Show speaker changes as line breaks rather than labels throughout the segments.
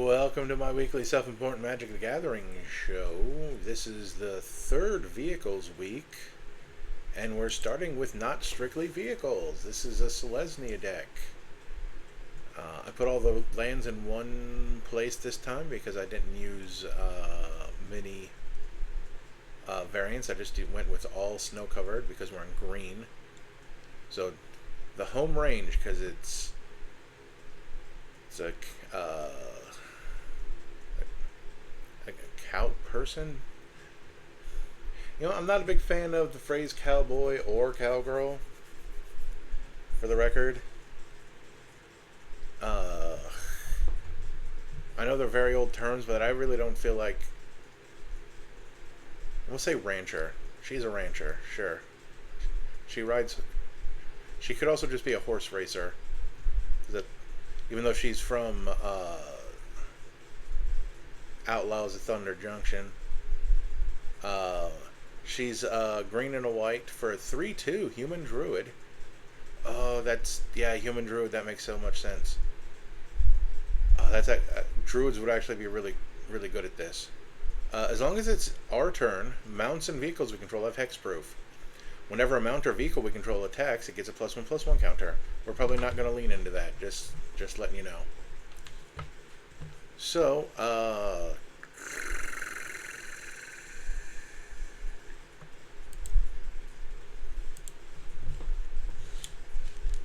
Welcome to my weekly self-important Magic the Gathering show. This is the third Vehicles week, and we're starting with not strictly vehicles. This is a Selesnya deck. I put all the lands in one place this time because I didn't use many variants. I just went with all snow-covered because we're in green. So the home range, because it's a like a cow person. You know, I'm not a big fan of the phrase cowboy or cowgirl, for the record. I know they're very old terms, but I really don't feel like... We'll say rancher. She's a rancher, sure. She rides... She could also just be a horse racer. Even though she's from Outlaws of Thunder Junction. She's green and a white for a 3/2 human druid. Oh, yeah, human druid. That makes so much sense. Druids would actually be really, really good at this. As long as it's our turn, mounts and vehicles we control have hexproof. Whenever a mount or vehicle we control attacks, it gets a +1/+1 counter. We're probably not going to lean into that. Just letting you know. So,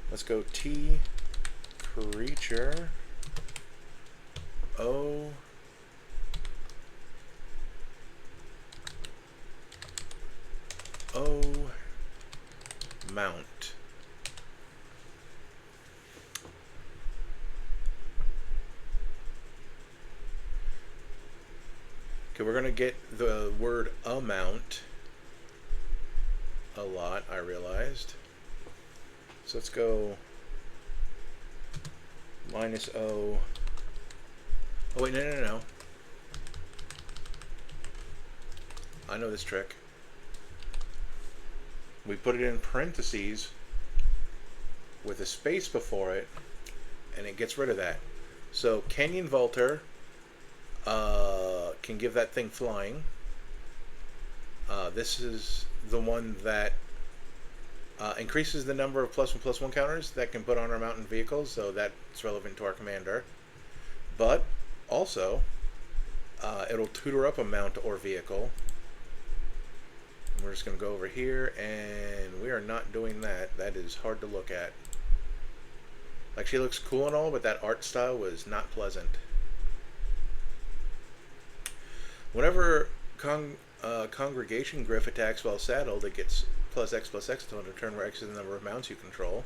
let's go T creature O mount. Okay, we're gonna get the word amount a lot, I realized. So let's go -O. Oh wait, no. I know this trick. We put it in parentheses with a space before it, and it gets rid of that. So Canyon Vaulter can give that thing flying. This is the one that increases the number of +1/+1 counters that can put on our mountain vehicles, so that's relevant to our commander. But also, it'll tutor up a mount or vehicle. And we're just going to go over here, and we are not doing that. That is hard to look at. Like, she looks cool and all, but that art style was not pleasant. Whenever Congregation Griff attacks while saddled, it gets +X/+X until a turn where X is the number of mounts you control.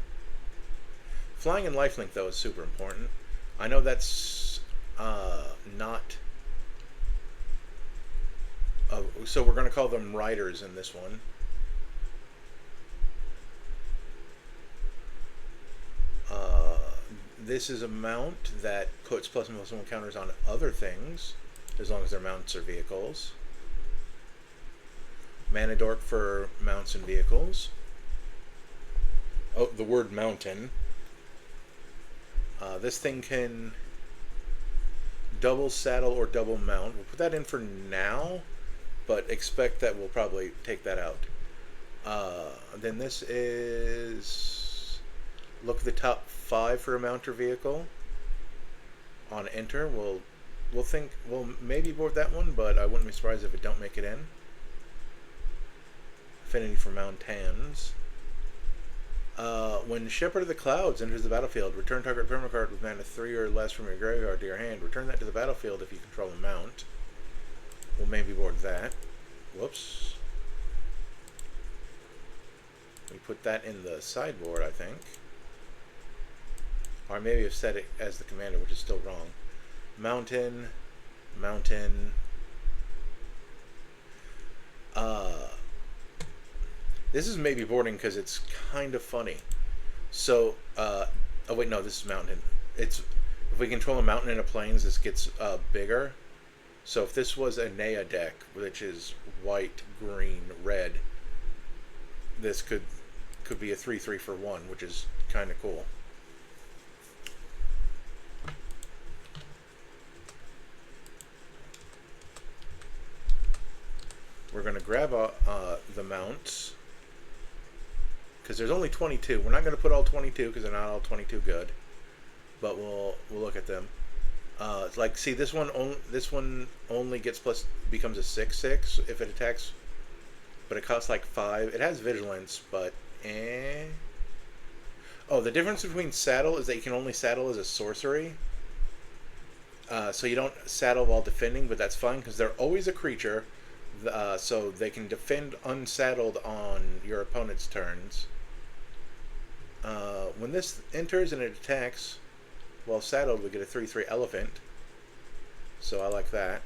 Flying and lifelink, though, is super important. I know that's not... so we're going to call them riders in this one. This is a mount that puts +1/+1 counters on other things, as long as they're mounts or vehicles. Mana Dork for mounts and vehicles. Oh, the word mountain. This thing can double saddle or double mount. We'll put that in for now, but expect that we'll probably take that out. Then this is... Look at the top 5 for a mount or vehicle. On enter, we'll maybe board that one, but I wouldn't be surprised if it don't make it in. Affinity for Mountains. When Shepherd of the Clouds enters the battlefield, return target permanent with mana 3 or less from your graveyard to your hand. Return that to the battlefield if you control a mount. We'll maybe board that. Whoops. We put that in the sideboard, I think. Or maybe have set it as the commander, which is still wrong. Mountain. This is maybe boarding because it's kind of funny. So, oh wait, no, this is mountain. If we control a mountain in a plains, this gets bigger. So if this was a Nea deck, which is white, green, red, this could be a 3/3 for 1, which is kind of cool. going to grab the mounts, because there's only 22. We're not going to put all 22 because they're not all 22 good, but we'll look at them. Like, see, this one only gets becomes a 6/6 if it attacks, but it costs like 5. It has vigilance, but eh. Oh, the difference between saddle is that you can only saddle as a sorcery. So you don't saddle while defending, but that's fine because they're always a creature, so they can defend unsaddled on your opponent's turns. When this enters and it attacks while saddled, we get a 3/3 elephant. So I like that.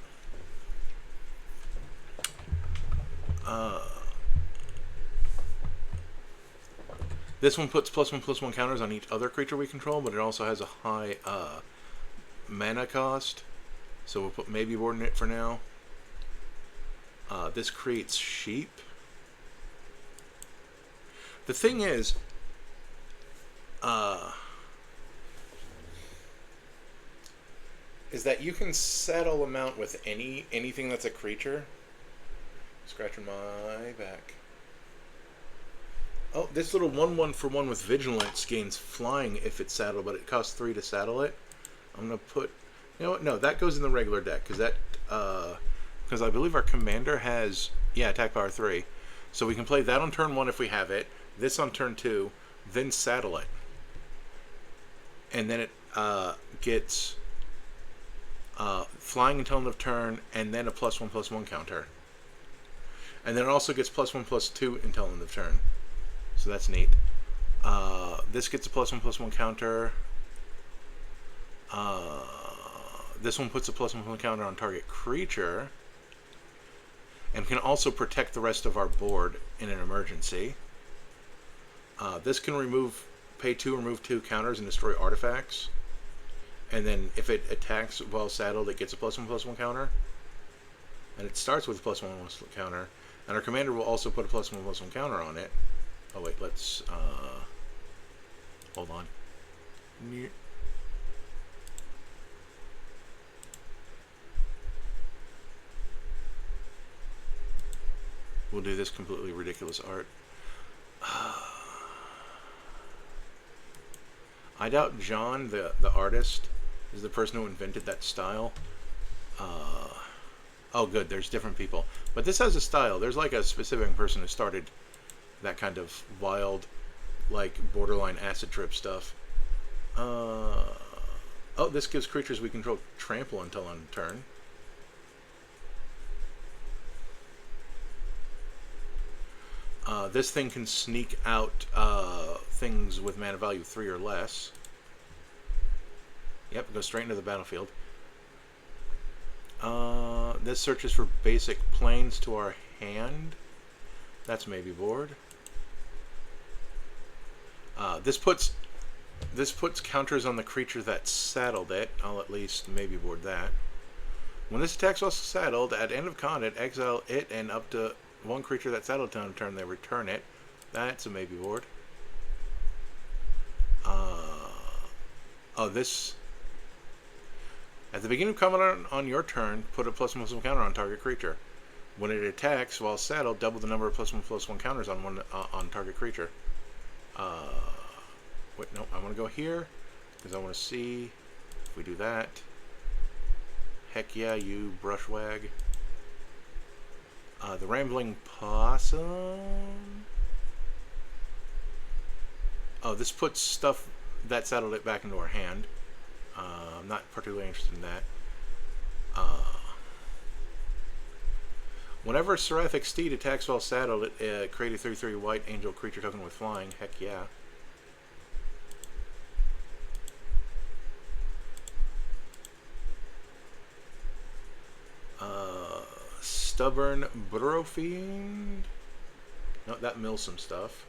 This one puts +1/+1 counters on each other creature we control, but it also has a high mana cost. So we'll put maybe board in it for now. This creates sheep. The thing is, that you can saddle a mount with anything that's a creature. Scratching my back. Oh, this little 1/1 for 1 with vigilance gains flying if it's saddled, but it costs 3 to saddle it. I'm gonna put, you know what? No, that goes in the regular deck because I believe our commander has attack power 3, so we can play that on turn 1 if we have it. This on turn 2, then saddle it, and then it gets flying until end of turn, and then a +1/+1 counter, and then it also gets +1/+2 until end of turn. So that's neat. This gets a +1/+1 counter. This one puts a +1/+1 counter on target creature, and can also protect the rest of our board in an emergency. This can pay 2, remove 2 counters and destroy artifacts. And then if it attacks while saddled, it gets a +1/+1 counter. And it starts with a +1/+1 counter. And our commander will also put a +1/+1 counter on it. Oh wait, let's hold on. We'll do this completely ridiculous art. I doubt John, the artist, is the person who invented that style. Oh good, there's different people. But this has a style. There's like a specific person who started that kind of wild, like, borderline acid trip stuff. Oh, this gives creatures we control trample until on turn. This thing can sneak out things with mana value 3 or less. Yep, it goes straight into the battlefield. This searches for basic planes to our hand. That's maybe board. This puts counters on the creature that saddled it. I'll at least maybe board that. When this attacks while saddled, at end of combat, exile it and up to 1 creature that saddled on turn, they return it. That's a maybe board. This... At the beginning of combat on your turn, put a +1/+1 counter on target creature. When it attacks while saddled, double the number of +1/+1 counters on target creature. Wait, no, I want to go here because I want to see if we do that. Heck yeah, you brushwag. The Rambling Possum. Oh, this puts stuff that saddled it back into our hand. I'm not particularly interested in that. Whenever a Seraphic Steed attacks while saddled, it create a 3/3 white angel creature token with flying. Heck yeah. Stubborn Burrowfiend. No, that mills some stuff.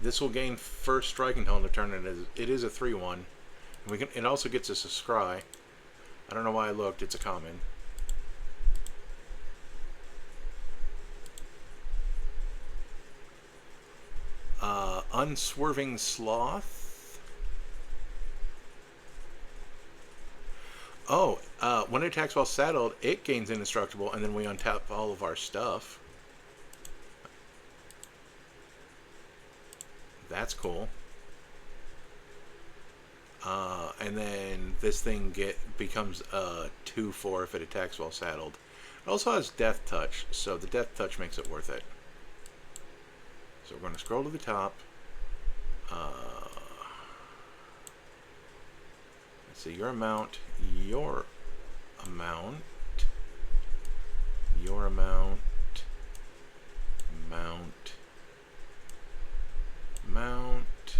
This will gain first strike until end of turn, and it is a 3/1. And it also gets us a scry. I don't know why I looked. It's a common. Unswerving Sloth. Oh, when it attacks while saddled, it gains indestructible, and then we untap all of our stuff. That's cool. And then this thing becomes a 2/4 if it attacks while saddled. It also has Death Touch, so the Death Touch makes it worth it. So we're going to scroll to the top. Let's see, your amount, your amount, your amount, mount, mount,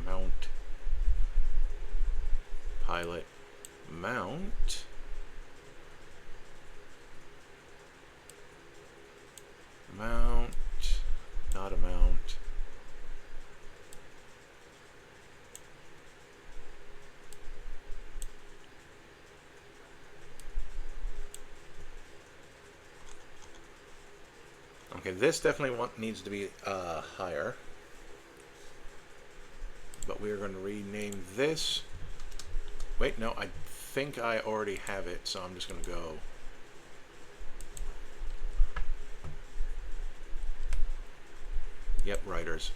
mount, pilot, mount, mount, not a mount, okay, this definitely needs to be higher, but we are going to rename this. Wait, no, I think I already have it, so I'm just going to go. Yep, writers.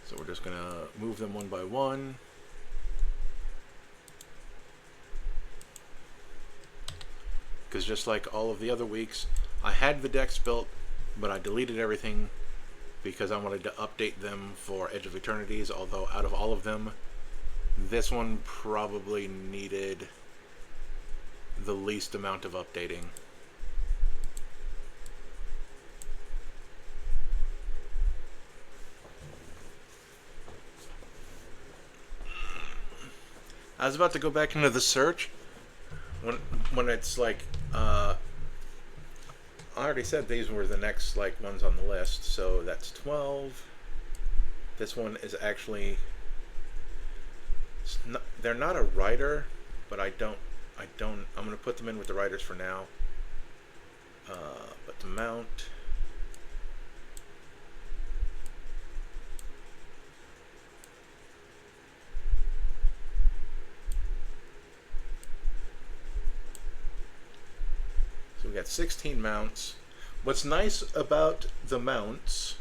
So we're just going to move them one by one. Because just like all of the other weeks, I had the decks built, but I deleted everything because I wanted to update them for Edge of Eternities, although out of all of them, this one probably needed the least amount of updating. I was about to go back into the search when it's like I already said these were the next like ones on the list, so that's 12. This one is actually they're not a writer, but I'm going to put them in with the writers for now. But the mount, so we got 16 mounts. What's nice about the mounts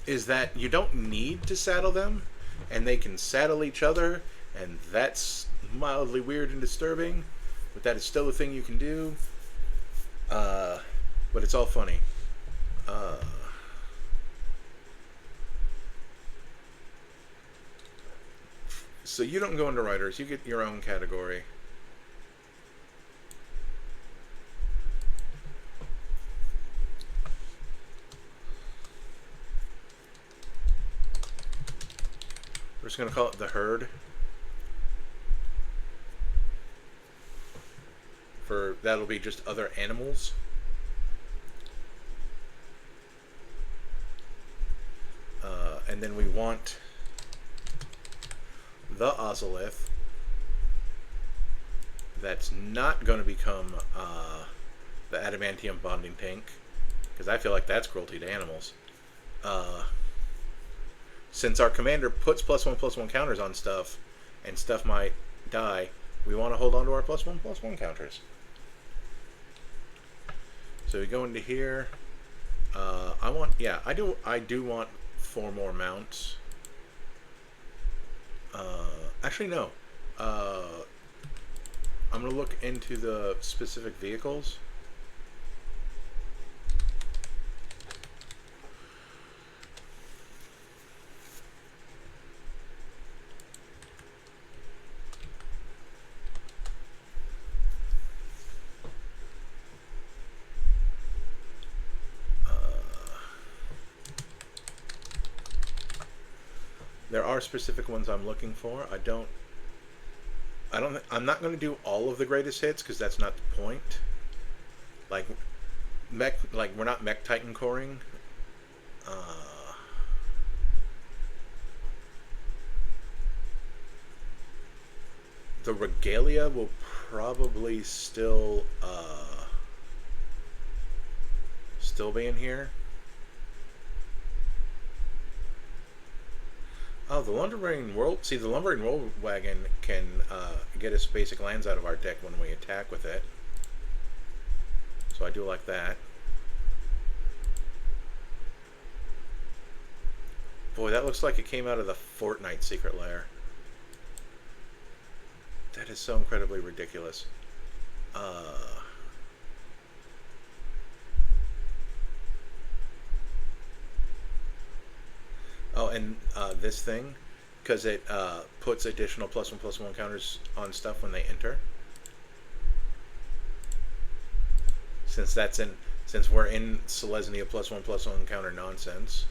is that you don't need to saddle them, and they can saddle each other, and that's mildly weird and disturbing, but that is still a thing you can do. But it's all funny. So you don't go into writers, you get your own category. We're just going to call it the herd. That'll be just other animals. And then we want the Ozolith that's not going to become the adamantium bonding tank, because I feel like that's cruelty to animals. Since our commander puts +1/+1 counters on stuff, and stuff might die, we want to hold on to our +1/+1 counters. So we go into here. I do want 4 more mounts. Actually, no. I'm gonna look into the specific vehicles. There are specific ones I'm looking for. I'm not going to do all of the greatest hits because that's not the point. Like we're not mech titan coring. The regalia will probably still be in here. Oh, the lumbering roll. See, the lumbering roll wagon can get us basic lands out of our deck when we attack with it. So I do like that. Boy, that looks like it came out of the Fortnite secret lair. That is so incredibly ridiculous. Oh, and this thing, because it puts additional +1/+1 counters on stuff when they enter. Since we're in Selesnya +1/+1 counter nonsense.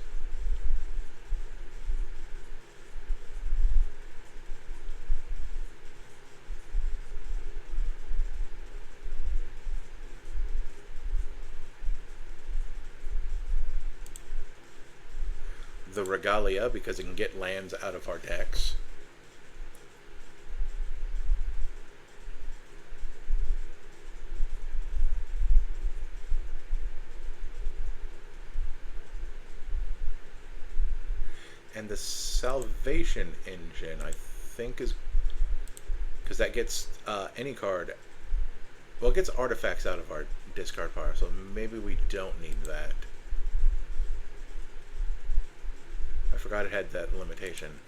The Regalia, because it can get lands out of our decks. And the Salvation Engine, I think, is because that gets any card. Well, it gets artifacts out of our discard pile, so maybe we don't need that. I forgot it had that limitation.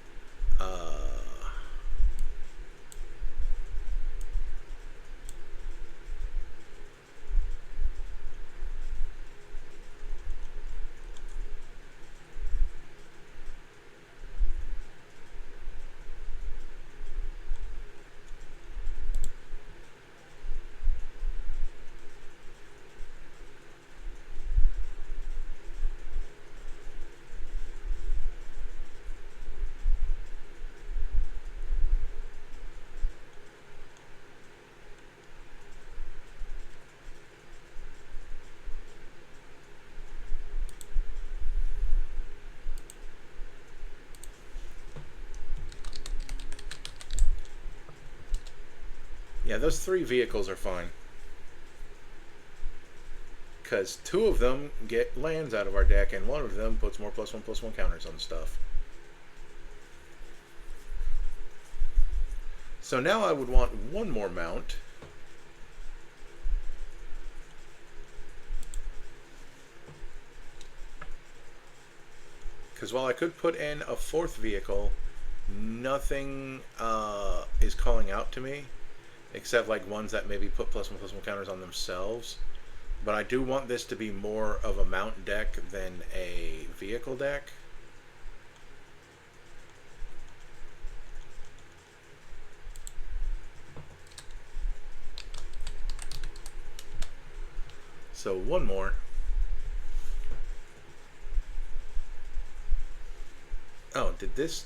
Yeah, those 3 vehicles are fine. Because 2 of them get lands out of our deck, and 1 of them puts more +1/+1 counters on stuff. So now I would want 1 more mount. Because while I could put in a 4th vehicle, nothing is calling out to me. Except like ones that maybe put +1/+1 counters on themselves. But I do want this to be more of a mount deck than a vehicle deck. So 1 more. Oh, did this...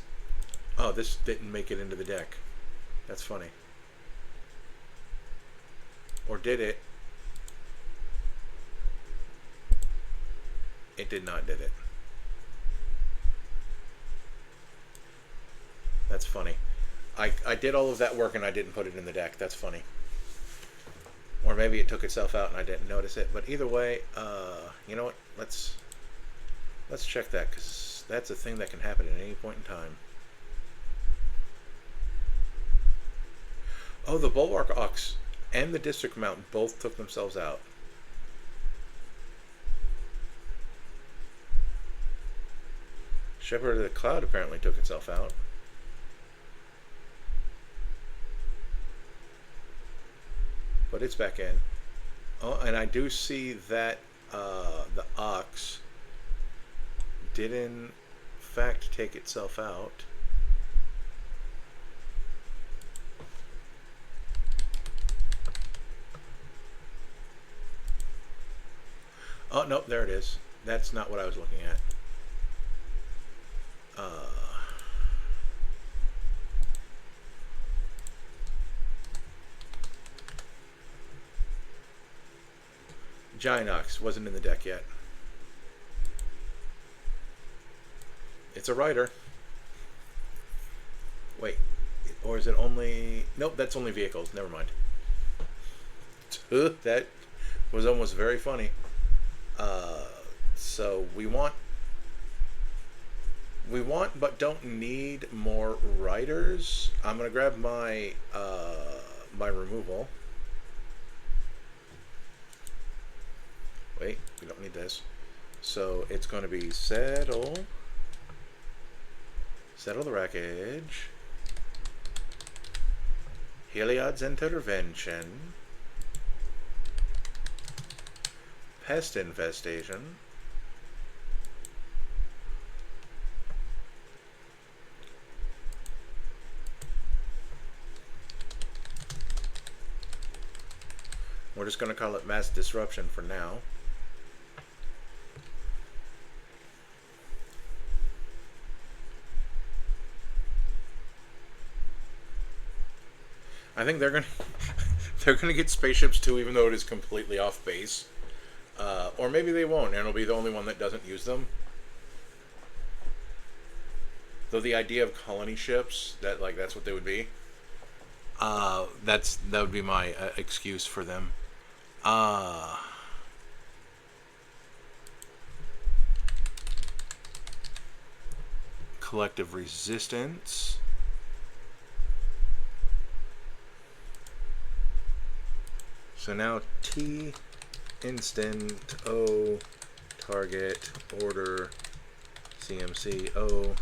Oh, this didn't make it into the deck. That's funny. Or did it? It did not, did it? That's funny. I did all of that work and I didn't put it in the deck. That's funny. Or maybe it took itself out and I didn't notice it. But either way, you know what? Let's check that, because that's a thing that can happen at any point in time. Oh, the Bulwark Ox and the District Mount both took themselves out. Shepherd of the Cloud apparently took itself out. But it's back in. Oh, and I do see that the Ox did in fact take itself out. Oh, nope, there it is. That's not what I was looking at. Giant Ox wasn't in the deck yet. It's a rider. Wait, or is it only... Nope, that's only vehicles. Never mind. That was almost very funny. So we want We want but don't need more riders. I'm gonna grab my my removal. Wait, we don't need this. So it's going to be settle the wreckage, Heliod's intervention, pest infestation, we're just going to call it mass disruption for now. I think they're gonna get spaceships too, even though it is completely off base. Or maybe they won't, and it'll be the only one that doesn't use them. Though the idea of colony ships, that's what they would be. That would be my excuse for them. Collective resistance. So now T instant O target order CMC O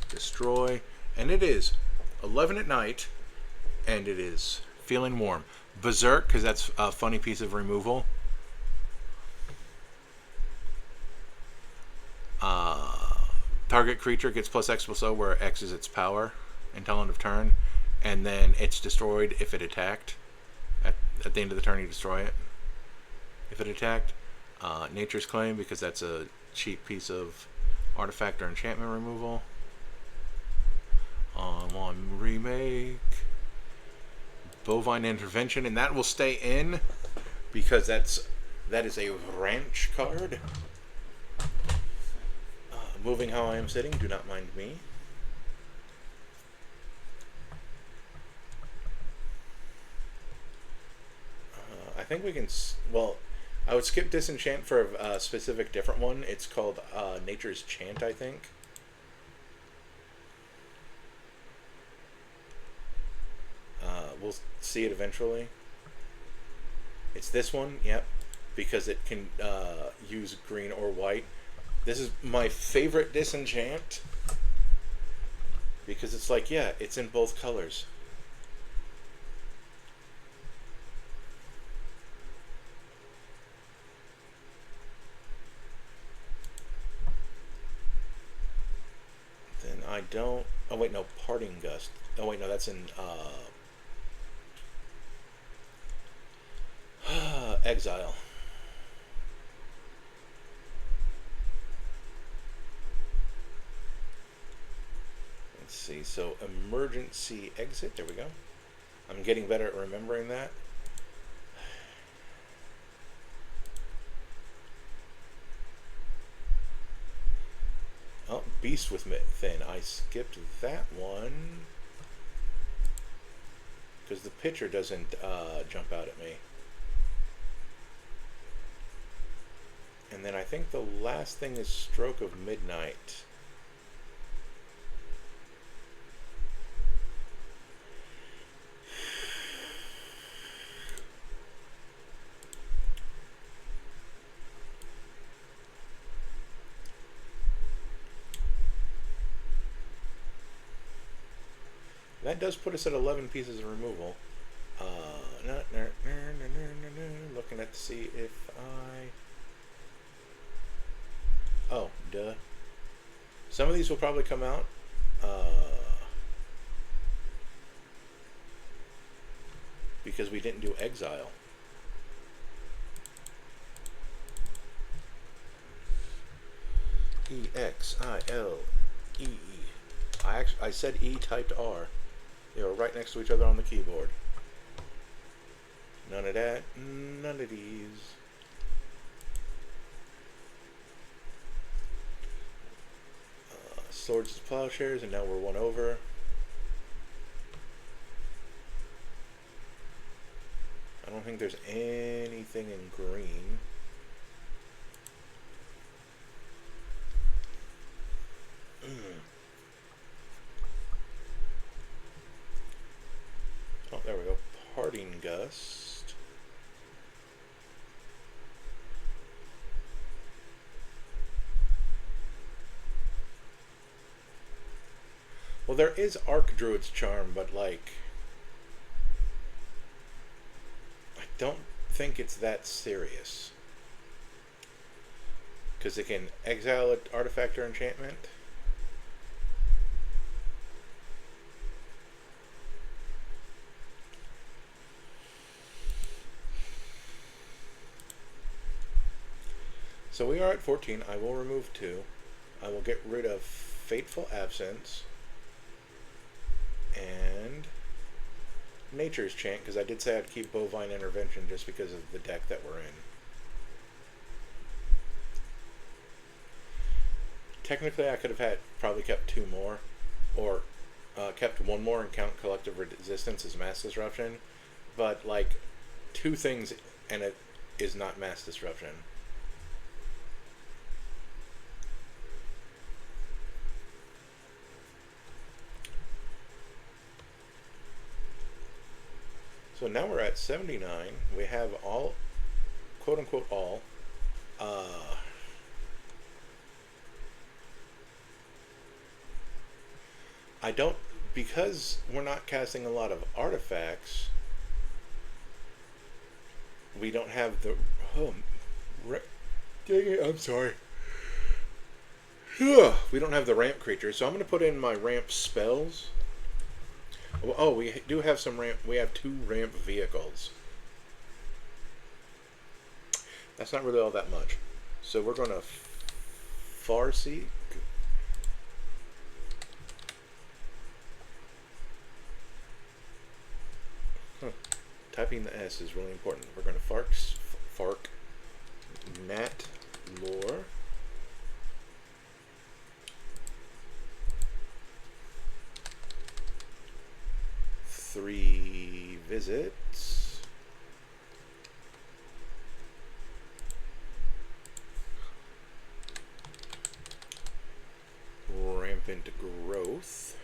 destroy, and it is 11 at night, and it is feeling warm. Berserk, because that's a funny piece of removal. Target creature gets plus X plus O, where X is its power until end of turn, and then it's destroyed if it attacked. At the end of the turn, you destroy it if it attacked. Nature's Claim, because that's a cheap piece of artifact or enchantment removal. On remake, Bovine Intervention, and that will stay in because that is a ranch card. Moving how I am sitting, do not mind me. I think we can. Well, I would skip Disenchant for a specific different one. It's called Nature's Chant, I think. We'll see it eventually. It's this one, yep, because it can use green or white. This is my favorite Disenchant because it's like, yeah, it's in both colors. Then I don't. Oh wait, no, Parting Gust. Oh wait, no, that's in Exile. Let's see. So emergency exit. There we go. I'm getting better at remembering that. Oh, Beast Within. I skipped that one because the picture doesn't jump out at me. And then I think the last thing is Stroke of Midnight. That does put us at 11 pieces of removal. Looking at to see if I... Oh, duh. Some of these will probably come out. Because we didn't do Exile. E-X-I-L-E-E. I said E, typed R. They were right next to each other on the keyboard. None of that. None of these. Swords to Plowshares, and now we're one over. I don't think there's anything in green. Parting Gust. Well, there is Archdruid's Charm, but like, I don't think it's that serious. Because it can exile an artifact or enchantment. So we are at 14. I will remove 2. I will get rid of Fateful Absence and Nature's Chant, because I did say I'd keep Bovine Intervention just because of the deck that we're in. Technically, I could have probably kept 2 more, or kept 1 more and count Collective Resistance as Mass Disruption, but like 2 things and it is not Mass Disruption. So now we're at 79. We have all, quote unquote, all. I don't, because we're not casting a lot of artifacts, we don't have the, dang it, I'm sorry. We don't have the ramp creatures, so I'm going to put in my ramp spells. Oh, we do have some ramp. We have 2 ramp vehicles. That's not really all that much. So we're going to Farseek. Typing the S is really important. We're going to Fark Nat Lore. Three visits. Rampant Growth.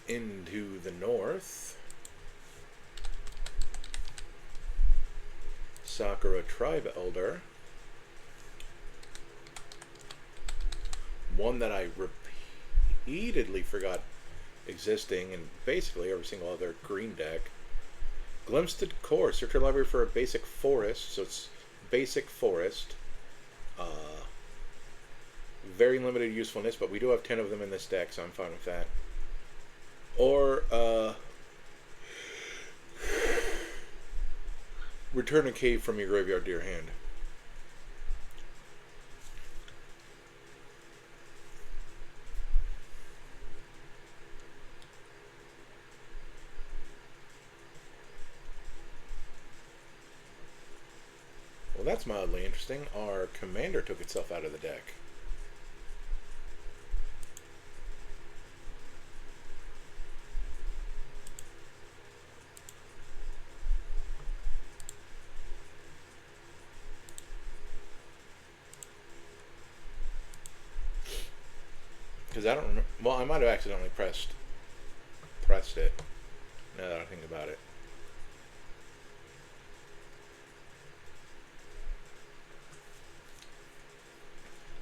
Into the North. Sakura Tribe Elder. One that I repeatedly forgot existing in basically every single other green deck. Glimpsed Core. Search your library for a basic forest. So it's basic forest. Very limited usefulness, but we do have 10 of them in this deck, so I'm fine with that. Or return a cave from your graveyard to your hand. Well, that's mildly interesting. Our commander took itself out of the deck. Because I don't remember. Well, I might have accidentally pressed it. Now that I think about it.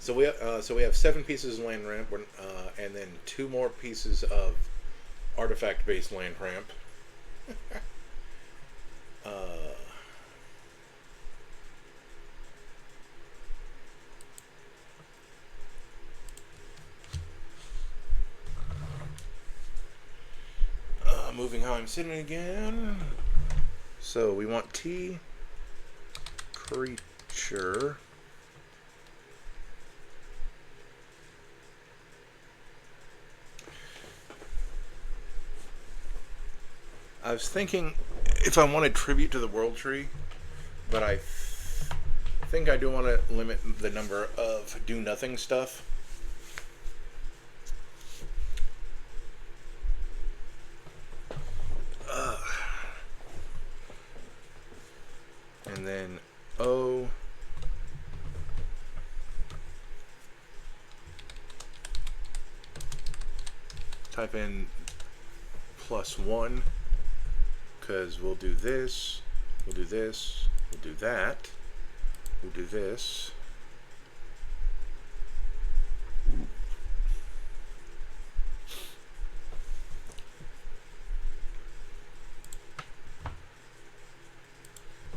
So we have 7 pieces of land ramp, and then 2 more pieces of artifact-based land ramp. Moving how I'm sitting again. So we want T creature. I was thinking if I wanted tribute to the World Tree, but I think I do want to limit the number of do nothing stuff. And then O type in +1, because we'll do this, we'll do this, we'll do that, we'll do this.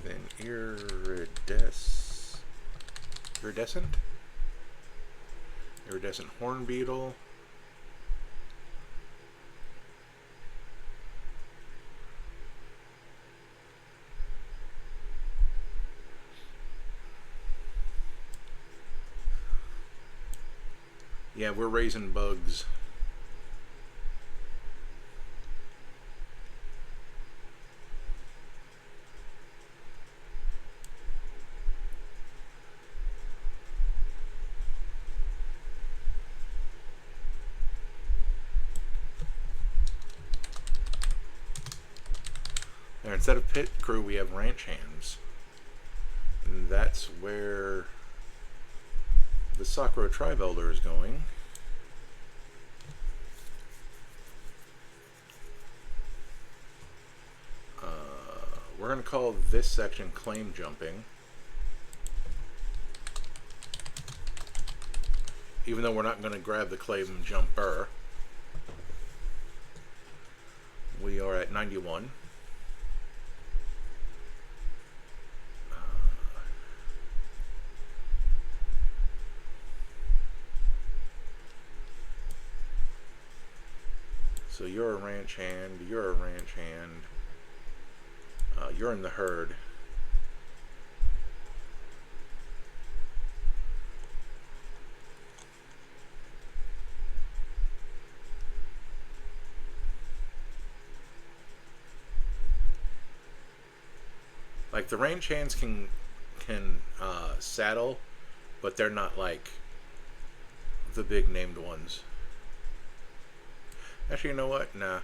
Then iridescent horn beetle. Yeah, we're raising bugs. There, instead of pit crew, we have ranch hands. And that's where the Sakura Tribe Elder is going. We're going to call this section claim jumping. Even though we're not going to grab the claim jumper. We are at 91. So you're a ranch hand, you're a ranch hand, you're in the herd. Like the ranch hands can saddle, but they're not like the big named ones. Actually, you know what? Nah.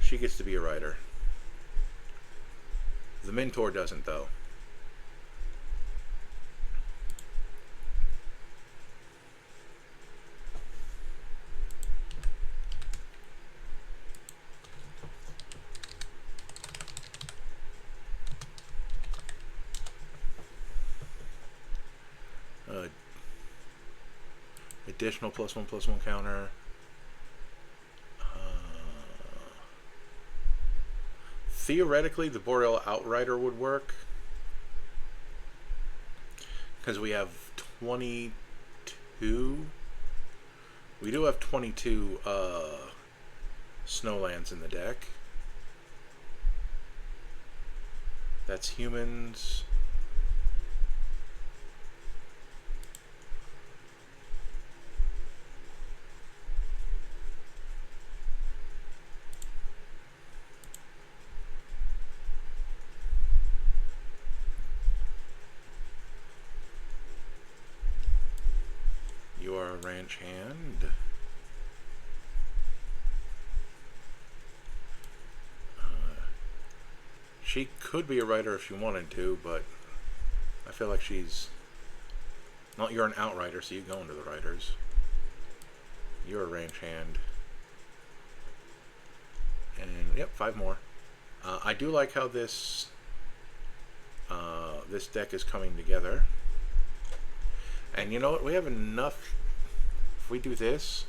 She gets to be a rider. The mentor doesn't, though. Additional +1/+1 counter. Theoretically, the Boreal Outrider would work because we have 22. We do have 22 Snowlands in the deck. That's humans. You are a ranch hand. She could be a writer if she wanted to, but I feel like she's... Well, you're an outrider, so you go into the riders. You're a ranch hand. And, yep, 5 more. I do like how this this deck is coming together. And you know what? We have enough. If we do this,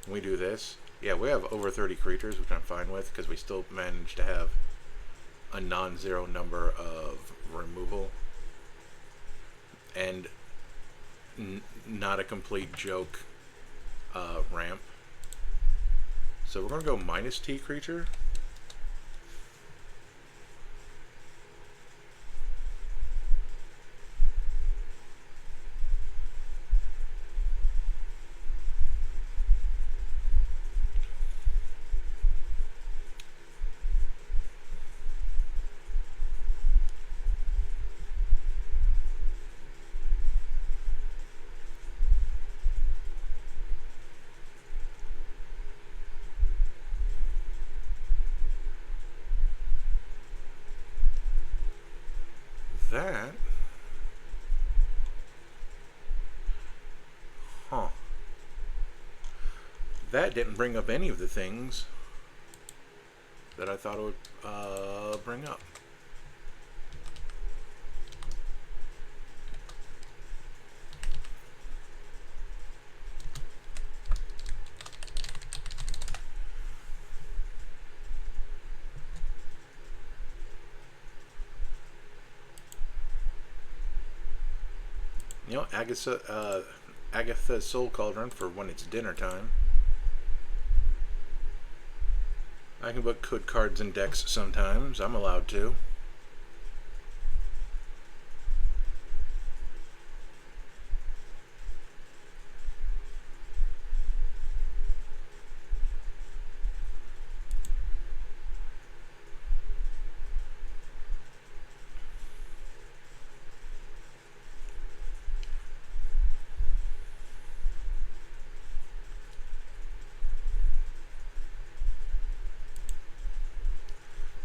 and we do this, yeah, we have over 30 creatures, which I'm fine with, because we still manage to have a non-zero number of removal. And not a complete joke ramp. So we're going to go -T creature. That, that didn't bring up any of the things that I thought it would bring up. You know, Agatha's Soul Cauldron for when it's dinner time. I can put good cards in decks sometimes. I'm allowed to.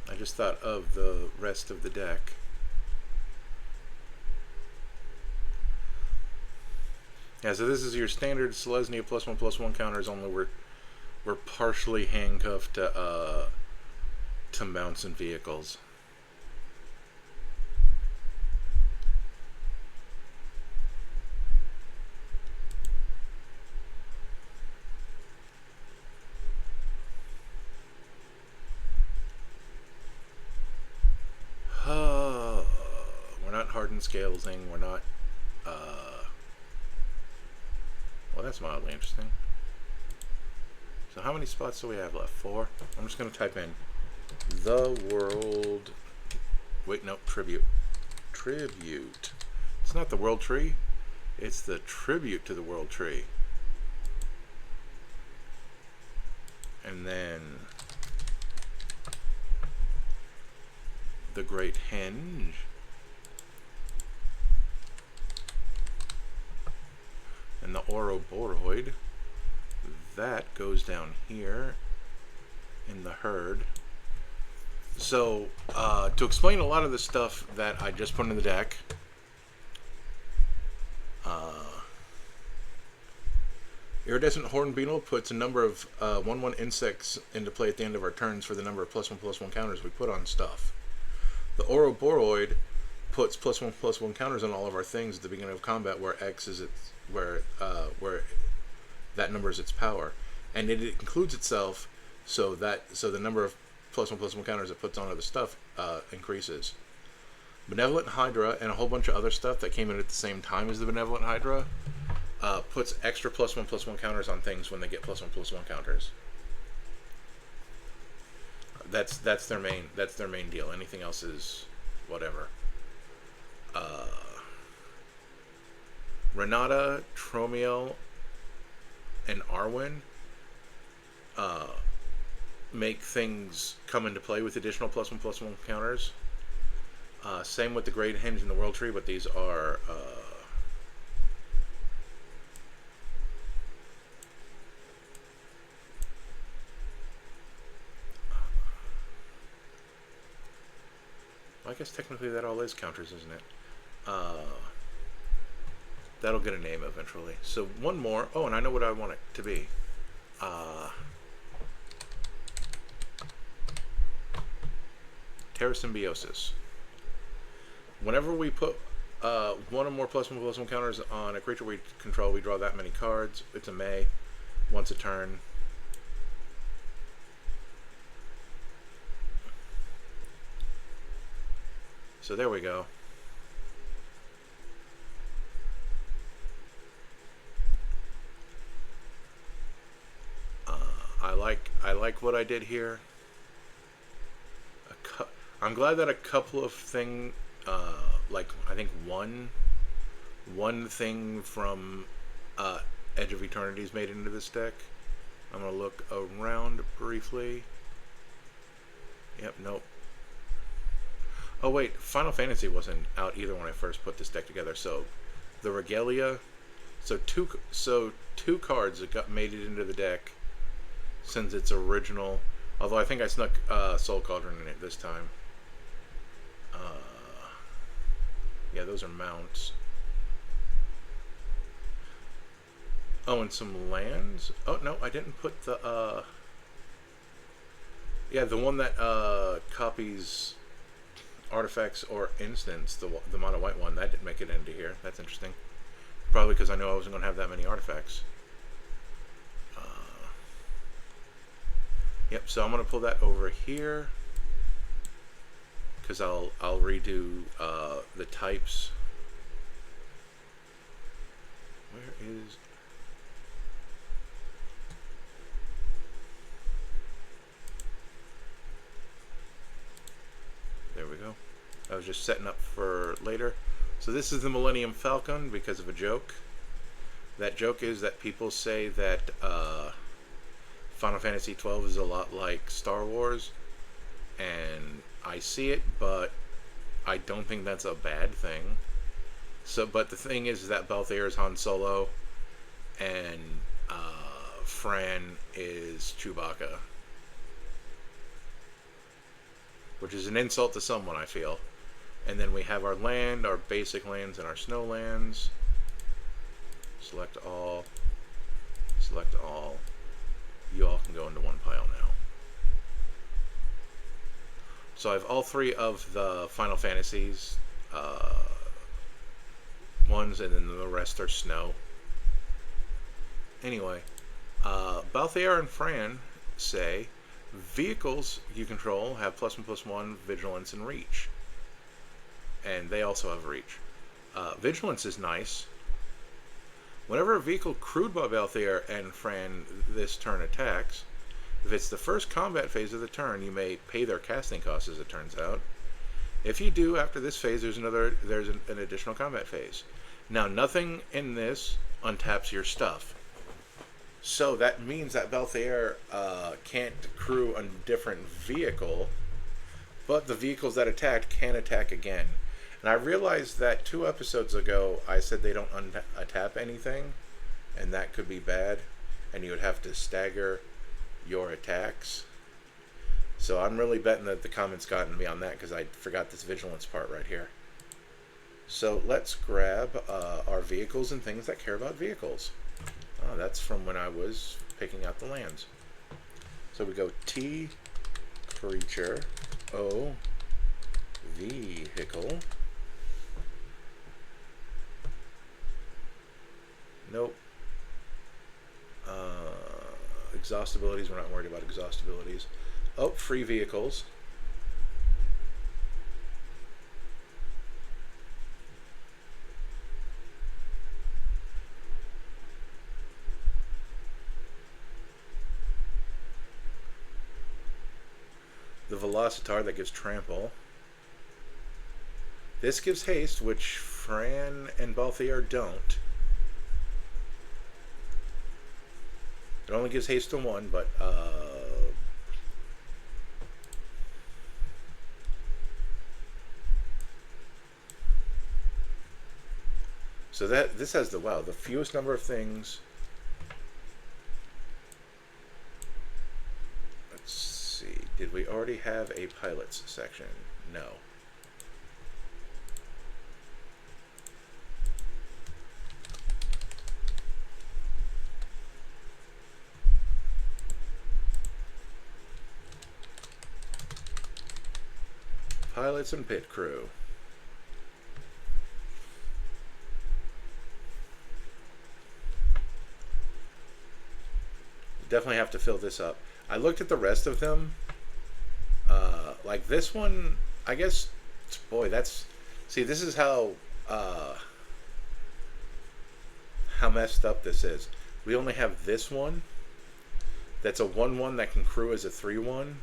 I just thought of the rest of the deck. Yeah, so this is your standard Selesnya +1/+1 counters, only we're partially handcuffed to mounts and vehicles. We're not hardened scalesing. We're not. Well, that's mildly interesting. So how many spots do we have left? 4. I'm just going to type in the world. Wait, no, tribute. Tribute. It's not the world tree. It's the tribute to the world tree. And then the Great Henge. And the Ouroboros. That goes down here in the herd. So, to explain a lot of the stuff that I just put in the deck, Iridescent Horned Beetle puts a number of 1/1 insects into play at the end of our turns for the number of +1/+1 counters we put on stuff. The Ouroboros puts +1/+1 counters on all of our things at the beginning of combat, where X is its where that number is its power, and it includes itself so the number of +1/+1 counters it puts on other stuff increases. Benevolent Hydra and a whole bunch of other stuff that came in at the same time as the Benevolent Hydra puts extra +1/+1 counters on things when they get +1/+1 counters. That's their main deal. Anything else is whatever. Renata, Tromiel, and Arwen make things come into play with additional +1/+1 counters. Same with the Great Henge and the World Tree, but these are I guess technically that all is counters, isn't it? That'll get a name eventually. So one more. Oh, and I know what I want it to be. Terra Symbiosis. Whenever we put one or more +1/+1 counters on a creature we control, we draw that many cards. It's a May. Once a turn. So there we go. I like what I did here. I'm glad that a couple of things, like I think one thing from Edge of Eternity is made into this deck. I'm gonna look around briefly. Yep, nope. Oh wait, Final Fantasy wasn't out either when I first put this deck together. So the Regalia, so two cards that got made it into the deck since its original. Although I think I snuck Soul Cauldron in it this time. Yeah, those are mounts. Oh, and some lands. Oh no, I didn't put the yeah, the one that copies artifacts or instants, the mono white one, that didn't make it into here. That's interesting. Probably because I know I wasn't going to have that many artifacts. Yep, so I'm going to pull that over here because I'll redo the types. Where is... There we go. I was just setting up for later. So this is the Millennium Falcon because of a joke. That joke is that people say that Final Fantasy XII is a lot like Star Wars, and I see it, but I don't think that's a bad thing. So, but the thing is that Balthier is Han Solo, and Fran is Chewbacca, which is an insult to someone, I feel. And then we have our land, our basic lands, and our snow lands. Select all. Select all. You all can go into one pile now. So I have all three of the Final Fantasies ones, and then the rest are snow. Anyway, Balthier and Fran say vehicles you control have +1/+1 vigilance and reach. And they also have reach. Vigilance is nice. Whenever a vehicle crewed by Balthier and Fran this turn attacks, if it's the first combat phase of the turn, you may pay their casting costs, as it turns out. If you do, after this phase, there's an additional combat phase. Now, nothing in this untaps your stuff. So that means that Balthier can't crew a different vehicle, but the vehicles that attacked can attack again. And I realized that 2 episodes ago I said they don't untap anything, and that could be bad, and you would have to stagger your attacks. So I'm really betting that the comments gotten me on that because I forgot this vigilance part right here. So let's grab our vehicles and things that care about vehicles. Oh, that's from when I was picking out the lands. So we go T, creature, O, vehicle. Nope. Exhaust abilities, we're not worried about exhaust abilities. Oh, free vehicles. The Velocitar that gives trample. This gives haste, which Fran and Balthier don't. It only gives haste to 1, but so that this has the fewest number of things. Let's see. Did we already have a pilots section? No. Pilots and pit crew. Definitely have to fill this up. I looked at the rest of them. Like this one, I guess, boy, that's... See, this is how messed up this is. We only have this one. That's a 1/1 that can crew as a 3/1.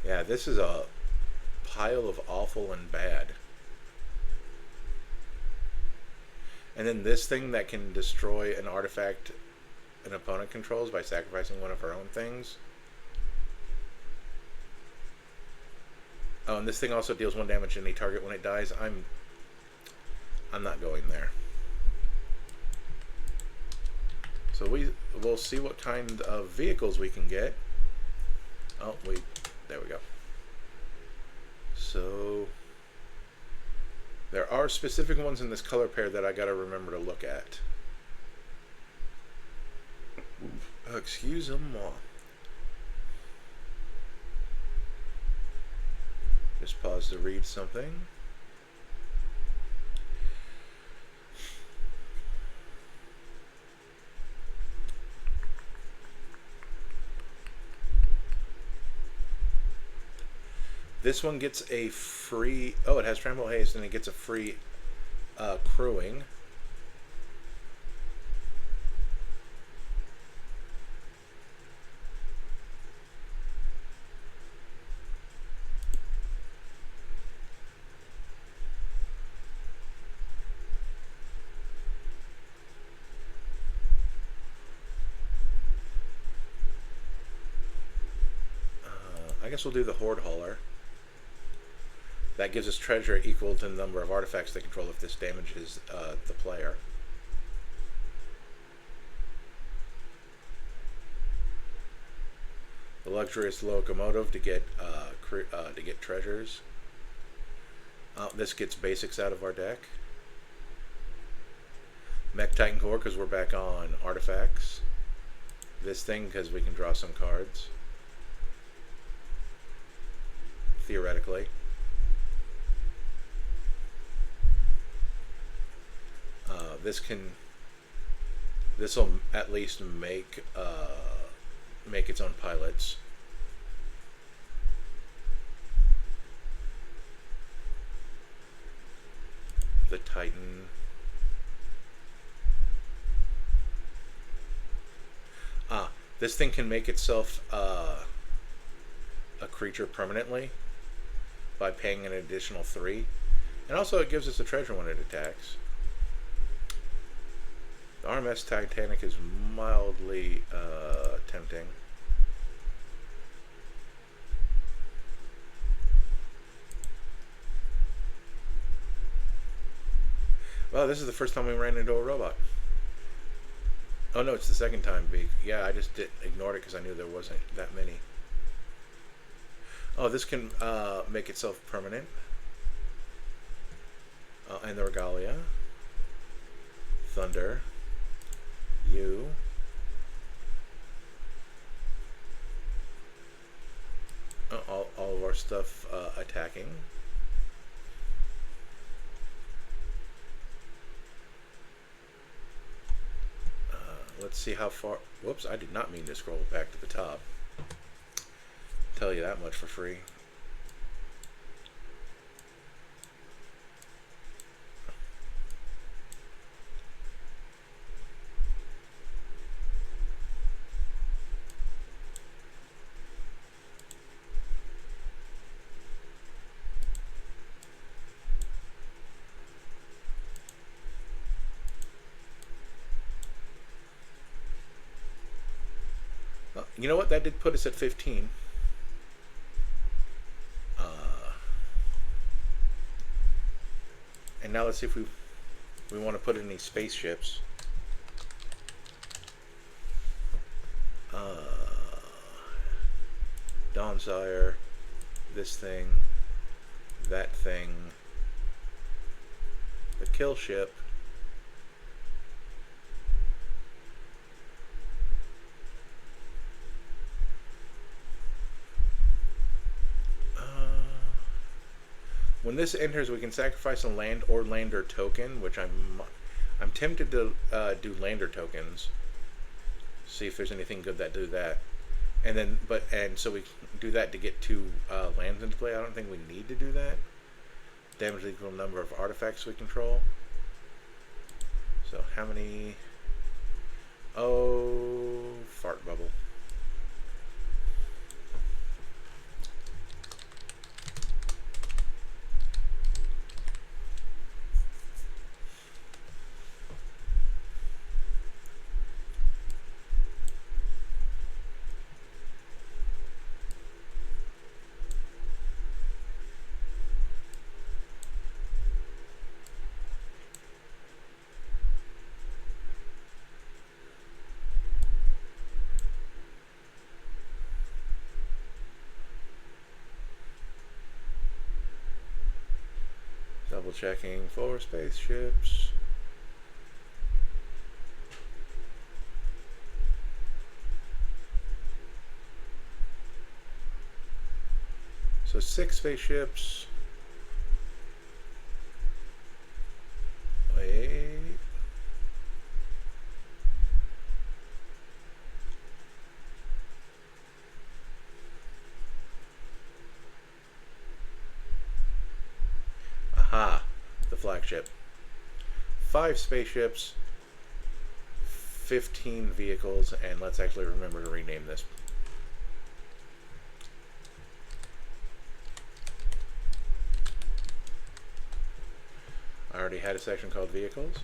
Yeah, this is a pile of awful and bad. And then this thing that can destroy an artifact an opponent controls by sacrificing one of her own things. Oh, and this thing also deals 1 damage to any target when it dies. I'm not going there. So we'll see what kind of vehicles we can get. Oh, there we go. So There are specific ones in this color pair that I gotta remember to look at. Excuse them all. Just pause to read something. This one gets a free... Oh, it has Tremble Haste, and it gets a free crewing. I guess we'll do the Horde Hauler. That gives us treasure equal to the number of artifacts they control if this damages the player. The Luxurious Locomotive to get treasures. This gets basics out of our deck. Mech Titan Core because we're back on artifacts. This thing because we can draw some cards. Theoretically. This will at least make its own pilots. The Titan. This thing can make itself a creature permanently by paying an additional 3. And also it gives us a treasure when it attacks. The RMS Titanic is mildly tempting. Well, this is the first time we ran into a robot. Oh no, it's the second time, Viko. Yeah, I just ignored it because I knew there wasn't that many. Oh, this can make itself permanent. And the Regalia. Thunder. You. All of our stuff attacking. Let's see how far... Whoops, I did not mean to scroll back to the top. Tell you that much for free. You know what? That did put us at 15. And now let's see if we want to put in these spaceships. Dawnzire, this thing, that thing, the kill ship. When this enters, we can sacrifice a land or lander token, which I'm tempted to do lander tokens. See if there's anything good that do that, and then so we do that to get 2 lands into play. I don't think we need to do that. Damage equal number of artifacts we control. So how many? Oh, fart bubble. Double checking for spaceships. So 6 spaceships. Wait. Aha, the flagship. 5 spaceships, 15 vehicles, and let's actually remember to rename this. I already had a section called vehicles.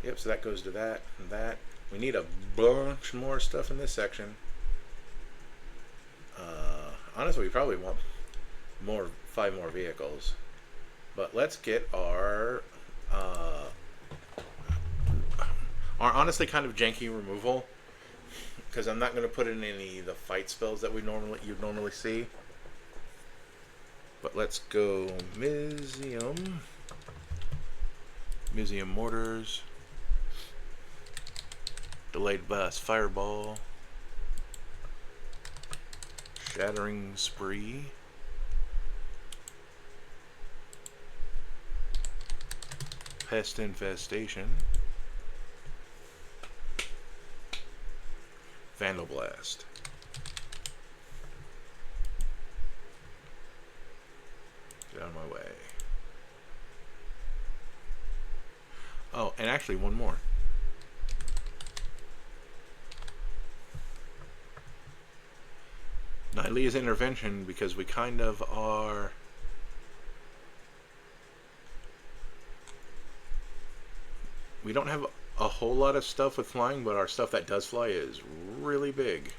Yep, so that goes to that and that. We need a bunch more stuff in this section. Honestly, we probably want 5 more vehicles. But let's get our honestly kind of janky removal, because I'm not going to put in any of the fight spells that you'd normally see. But let's go Miriam mortars, delayed blast fireball, shattering spree, pest infestation, vandal blast. Get out of my way. Oh, and actually one more. Nylea's intervention, because we kind of are... We don't have a whole lot of stuff with flying, but our stuff that does fly is really big.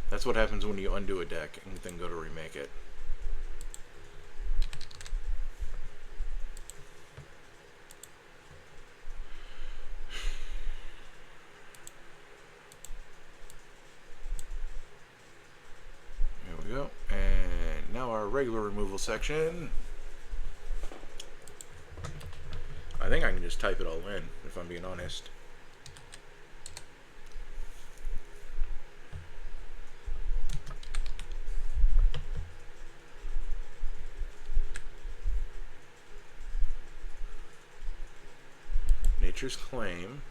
That's what happens when you undo a deck and then go to remake it. There we go. And now our regular removal section. I think I can just type it all in, if I'm being honest. Nature's Claim.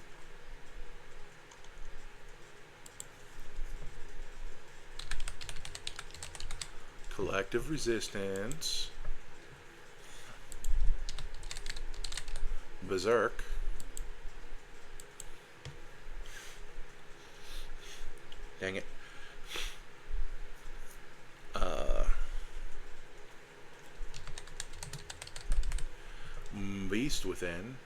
Collective Resistance. Berserk. Dang it. Beast Within.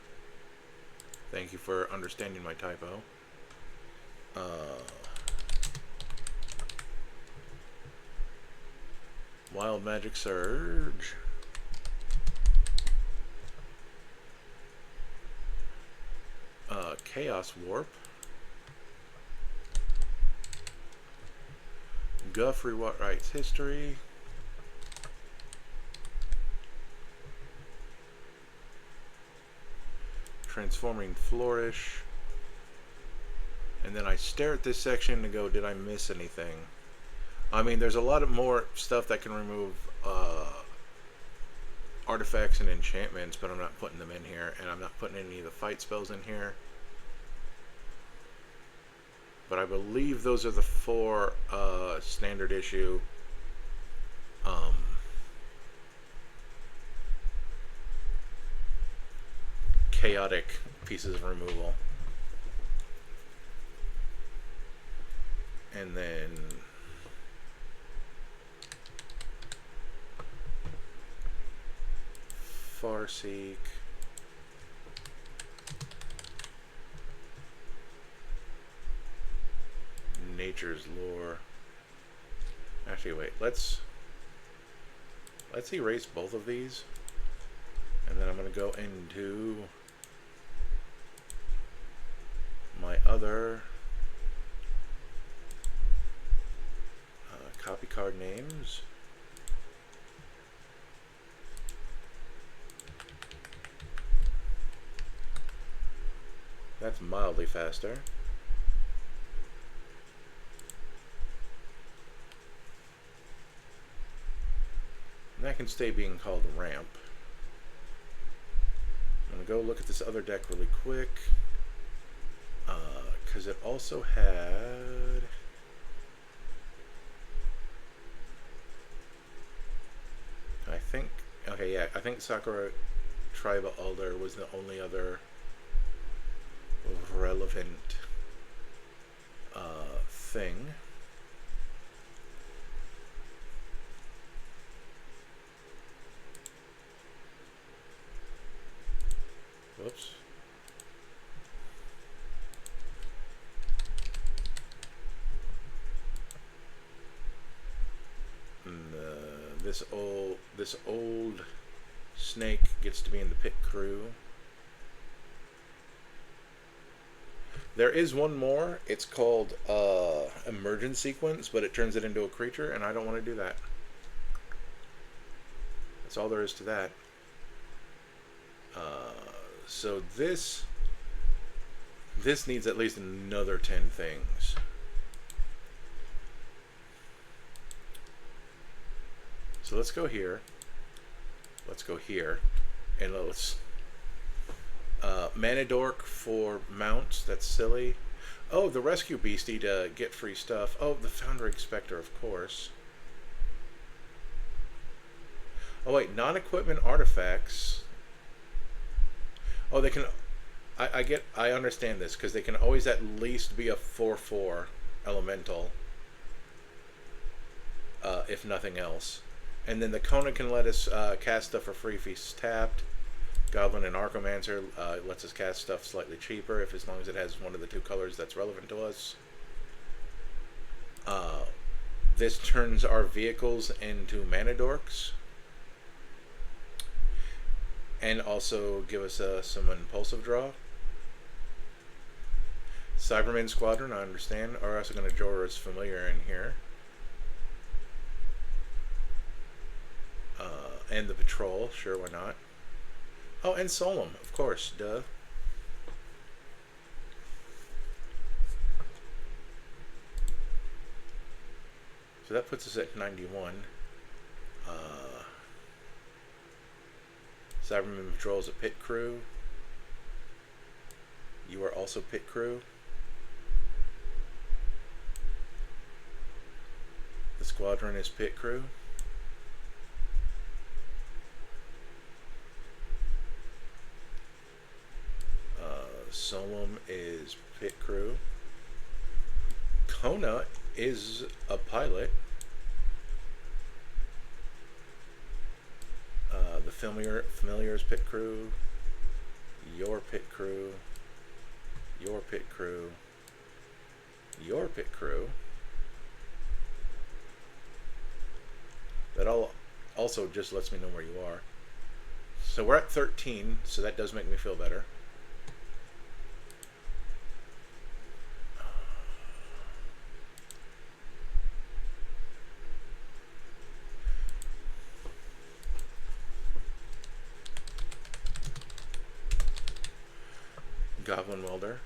Thank you for understanding my typo. Wild Magic Surge. Chaos Warp. Guff Rewrites History. Transforming Flourish. And then I stare at this section and go, did I miss anything? I mean, there's a lot of more stuff that can remove artifacts and enchantments, but I'm not putting them in here, and I'm not putting any of the fight spells in here. But I believe those are the 4 standard issue chaotic pieces of removal. And then Farseek. Nature's Lore. Actually, wait. Let's erase both of these, and then I'm going to go into my other copy card names. That's mildly faster. And that can stay being called a ramp. I'm going to go look at this other deck really quick. Because it also had... I think... Okay, yeah. I think Sakura Tribal Elder was the only other relevant thing. Whoops. And, this old snake gets to be in the pit crew. There is one more. It's called Emergent Sequence, but it turns it into a creature, and I don't want to do that. That's all there is to that. So this needs at least another 10 things. So let's go here. Let's go here, and let's Mana Dork for mounts. That's silly. Oh, the Rescue Beastie to get free stuff. Oh, the Foundering Spectre, of course. Oh wait, non-equipment artifacts. Oh, they can... I understand this, because they can always at least be a 4/4 elemental. If nothing else. And then the Kona can let us cast stuff for free if he's tapped. Goblin and Archomancer lets us cast stuff slightly cheaper, as long as it has one of the two colors that's relevant to us. This turns our vehicles into Mana Dorks. And also give us some impulsive draw. Cyberman Squadron, I understand. Are also going to Jorah's Familiar in here. And the Patrol, sure, why not? Oh, and Solemn, of course, duh. So that puts us at 91. Cyberman Patrol is a pit crew. You are also pit crew. The Squadron is pit crew. Solemn is pit crew. Kona is a pilot. The Familiar's pit crew. Your pit crew. Your pit crew. Your pit crew. That all also just lets me know where you are. So we're at 13, so that does make me feel better. Goblin Welder.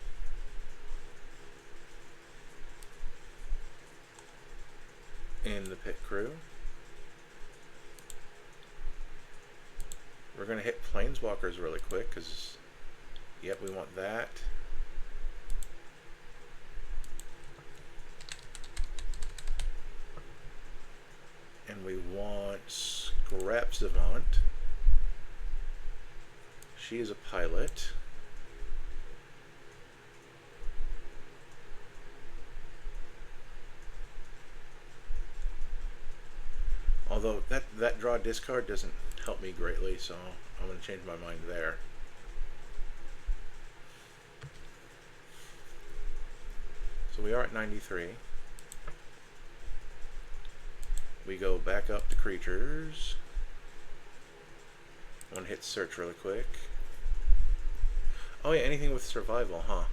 In the pit crew. We're going to hit Planeswalkers really quick because, yep, we want that. And we want Scrap Savant. She is a pilot. Although that draw discard doesn't help me greatly, so I'm going to change my mind there. So we are at 93. We go back up to creatures. I want to hit search really quick. Oh yeah, anything with survival, huh?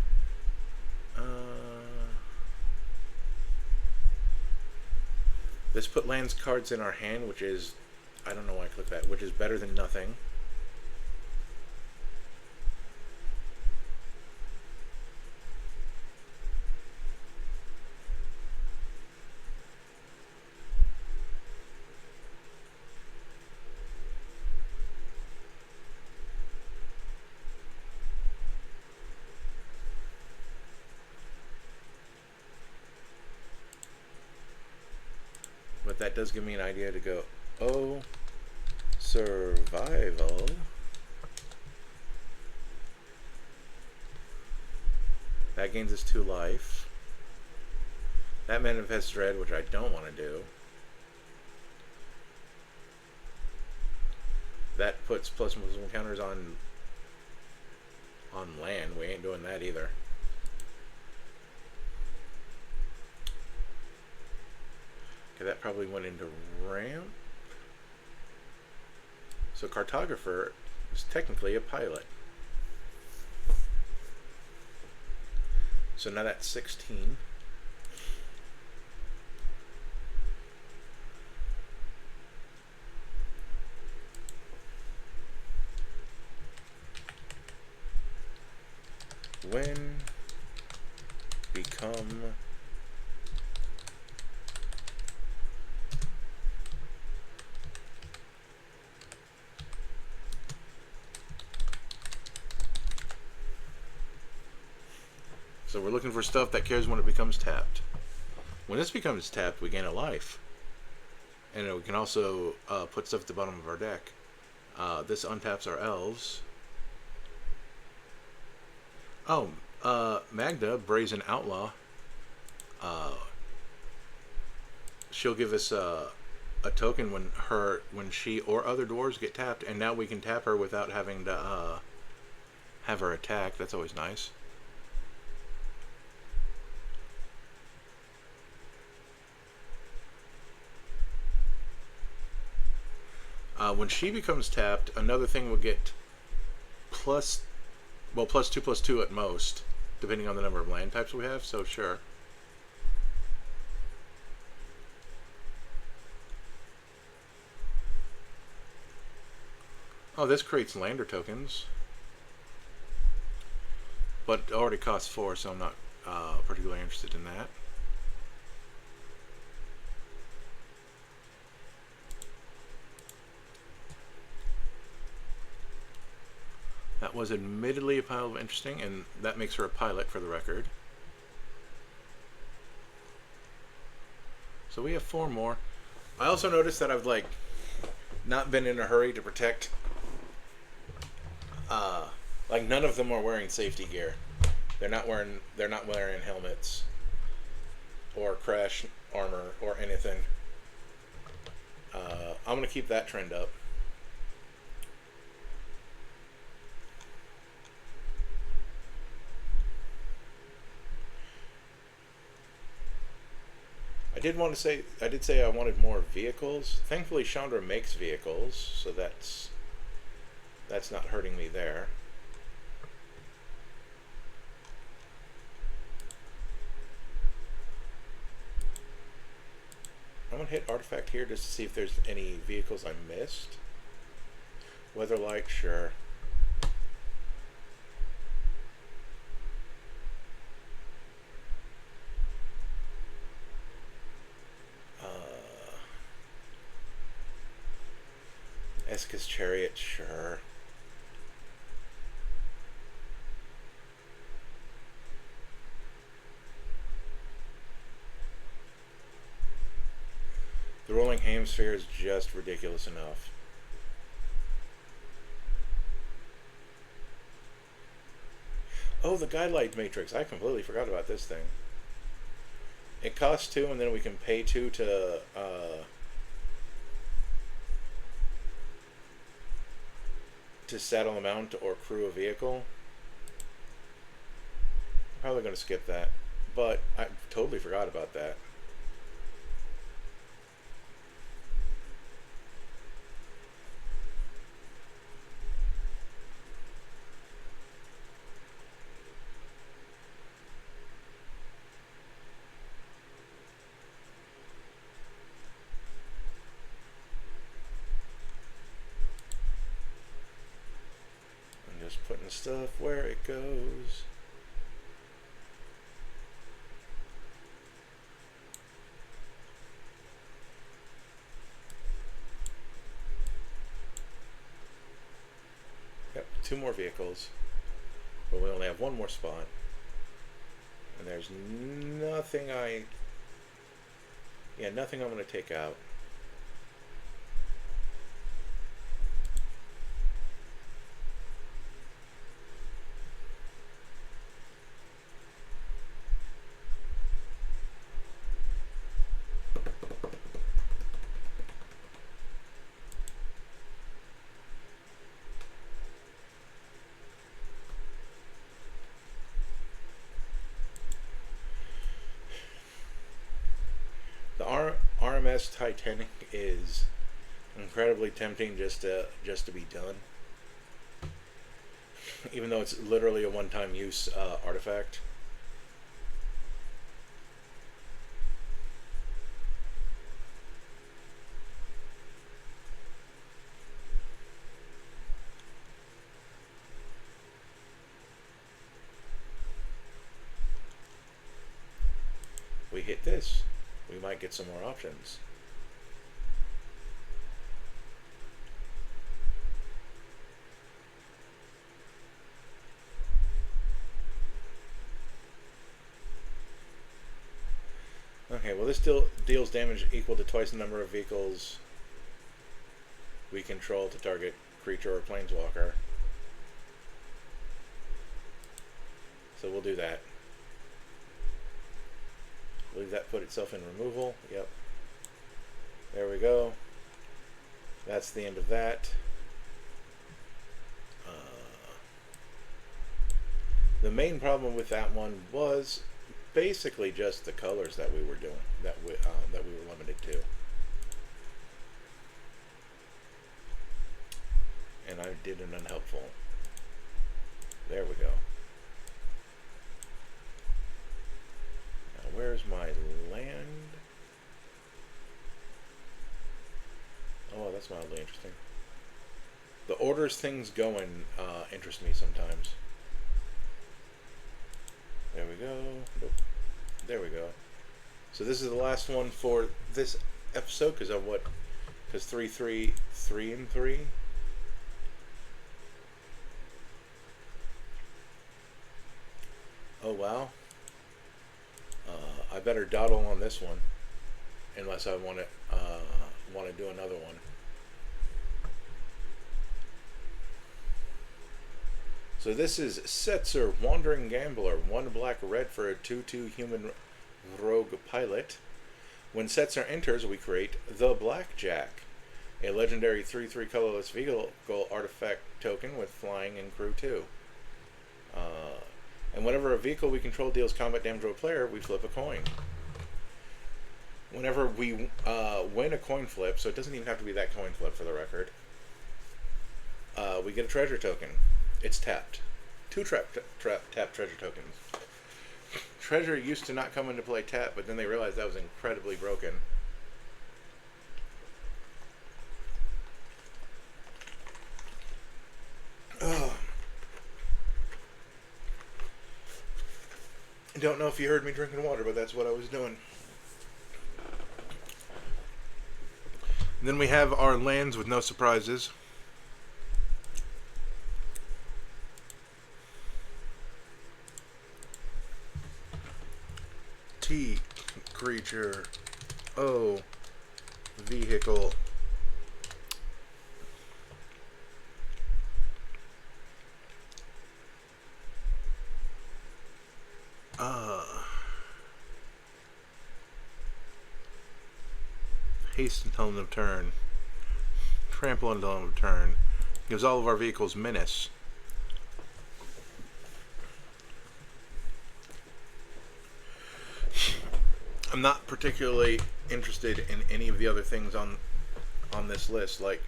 This put lands cards in our hand, which is, I don't know why I clicked that, which is better than nothing. But that does give me an idea to go, oh, survival. That gains us 2 life. That manifests dread, which I don't want to do. That puts plus Muslim counters on land. We ain't doing that either. Okay, that probably went into ramp. So cartographer is technically a pilot. So now that's 16. When become So we're looking for stuff that cares when it becomes tapped. When this becomes tapped, we gain a life. And we can also put stuff at the bottom of our deck. This untaps our elves. Oh, Magda, Brazen Outlaw. She'll give us a token when she or other dwarves get tapped, and now we can tap her without having to have her attack. That's always nice. When she becomes tapped, another thing will get plus 2/2 at most, depending on the number of land types we have, so sure. Oh, this creates lander tokens. But it already costs 4, so I'm not particularly interested in that. That was admittedly a pile of interesting, and that makes her a pilot for the record. So we have 4 more. I also noticed that I've not been in a hurry to protect. None of them are wearing safety gear. They're not wearing helmets or crash armor or anything. I'm gonna keep that trend up. I did say I wanted more vehicles. Thankfully, Chandra makes vehicles, so that's not hurting me there. I'm gonna hit artifact here just to see if there's any vehicles I missed. Weatherlight, sure. Eska's Chariot, sure. The Rolling Hamsphere is just ridiculous enough. Oh, the Guidelight Matrix. I completely forgot about this thing. It costs 2, and then we can pay 2 to to saddle a mount or crew a vehicle. I'm probably going to skip that, but I totally forgot about that. Just putting stuff where it goes. Yep, 2 more vehicles. But we only have 1 more spot. And there's nothing nothing I'm going to take out. The RMS Titanic is incredibly tempting just to be done, even though it's literally a one-time use artifact. We hit this, we might get some more options. Okay, well this deals damage equal to twice the number of vehicles we control to target creature or planeswalker. So we'll do that. I believe that put itself in removal. Yep. There we go. That's the end of that. The main problem with that one was basically just the colors that we were doing, that we were limited to. And I did an unhelpful. There we go. Now where's my land? Oh, that's mildly interesting. The orders things going interest me sometimes. There we go. Nope. There we go. So this is the last one for this episode because of what? Because 3, 3, 3, and 3. Oh wow. I better dawdle on this one, unless I want to do another one. So this is Setzer, Wandering Gambler, 1 black red for a 2/2 human rogue pilot. When Setzer enters, we create the Blackjack, a legendary 3/3 colorless vehicle artifact token with flying and crew 2. And whenever a vehicle we control deals combat damage to a player, we flip a coin. Whenever we win a coin flip, so it doesn't even have to be that coin flip for the record, we get a treasure token. It's tapped. 2 tapped treasure tokens. Treasure used to not come into play tapped, but then they realized that was incredibly broken. Oh. I don't know if you heard me drinking water, but that's what I was doing. And then we have our lands with no surprises. T, creature. O, vehicle. Haste until end of turn. Trample until end of turn. Gives all of our vehicles menace. I'm not particularly interested in any of the other things on this list, like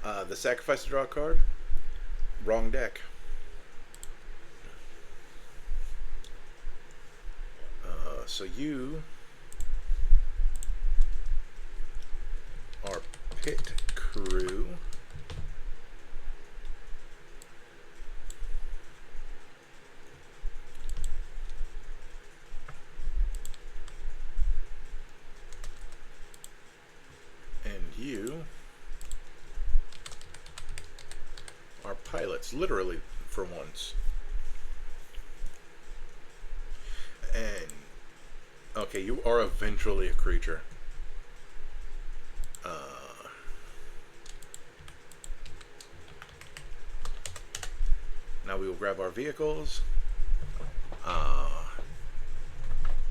the sacrifice to draw a card. Wrong deck. So you are pit crew. And you are pilots, literally, for once. And okay, you are eventually a creature. Now we will grab our vehicles. I'll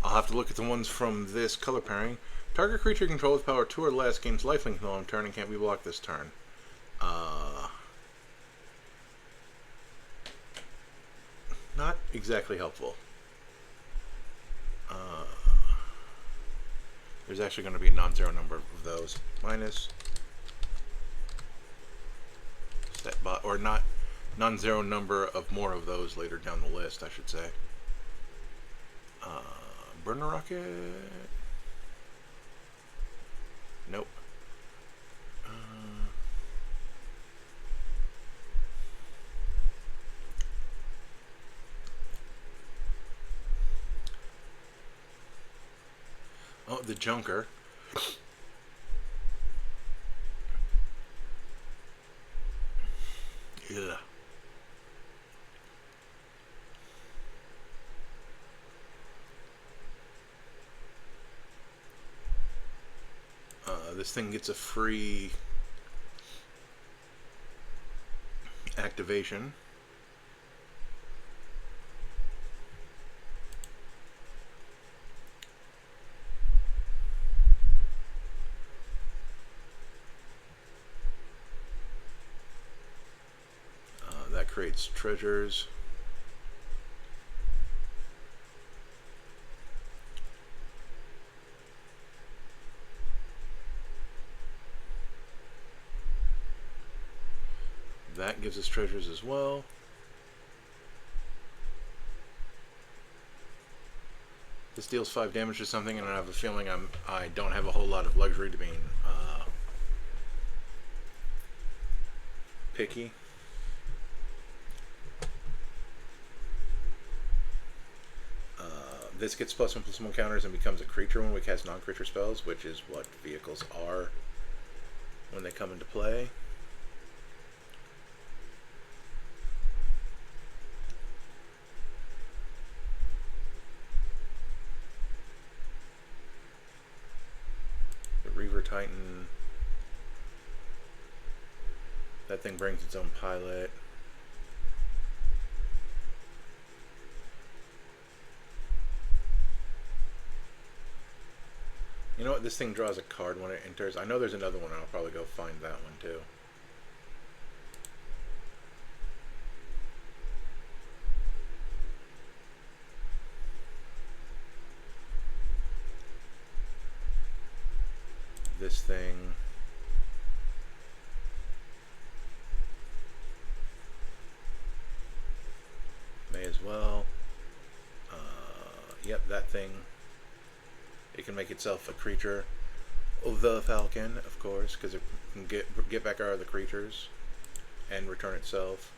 have to look at the ones from this color pairing. Target creature controls power 2 or less gains lifelink until end turn and can't be blocked this turn. Not exactly helpful. There's actually going to be a non-zero number of those. Minus set bot, or not non-zero number of more of those later down the list, I should say. Burner rocket. Nope. Oh, the Junker. Yeah. This thing gets a free activation. That creates treasures. That gives us treasures as well. This deals 5 damage to something, and I have a feeling I don't have a whole lot of luxury to being picky. This gets +1/+1 counters and becomes a creature when we cast non-creature spells, which is what vehicles are when they come into play. The Reaver Titan. That thing brings its own pilot. You know what? This thing draws a card when it enters. I know there's another one, and I'll probably go find that one too. This thing. May as well. Yep, that thing. It can make itself a creature. The Falcon, of course, because it can get back our other creatures and return itself.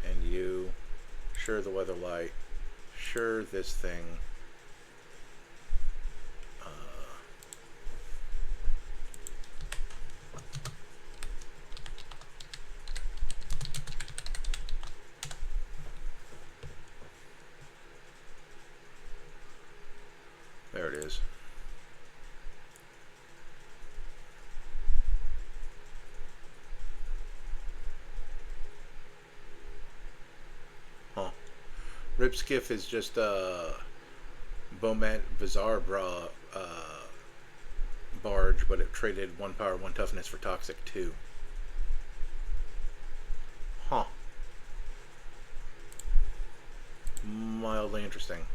And you. Sure, the Weatherlight. Sure, this thing. There it is. Huh. Ripskiff is just Beaumont Bizarre barge, but it traded 1 power, 1 toughness for Toxic 2. mildly interesting.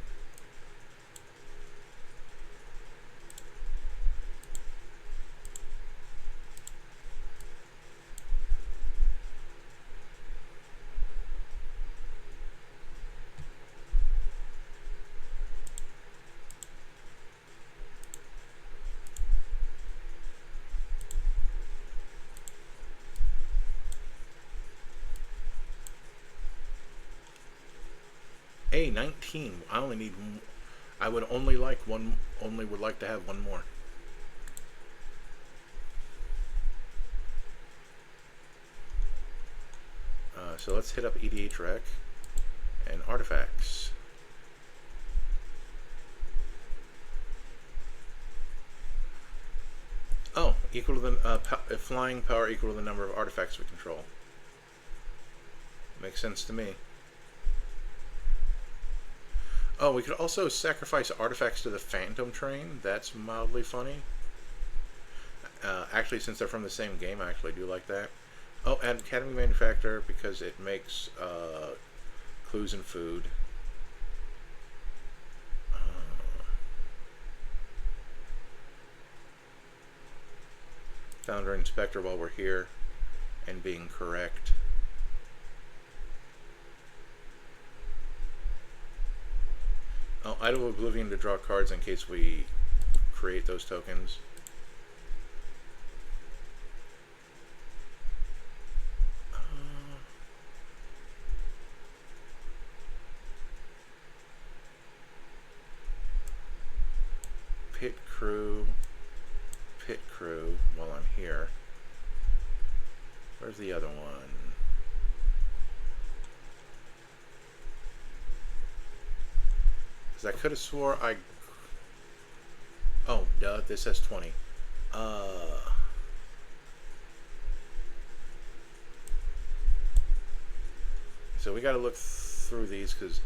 A 19. I only need. I would only like one. Only would like to have one more. So let's hit up EDH Rec and artifacts. Oh, equal to the flying power equal to the number of artifacts we control. Makes sense to me. Oh, we could also sacrifice artifacts to the Phantom Train. That's mildly funny. Actually, since they're from the same game, I actually do like that. Oh, and Academy Manufacturer because it makes clues and food. Founder Inspector while we're here and being correct. Oh, Idol of Oblivion to draw cards in case we create those tokens. Pit crew while I'm here. Where's the other one? Because I could have swore I... Oh, duh, this says 20. So we gotta look through these because...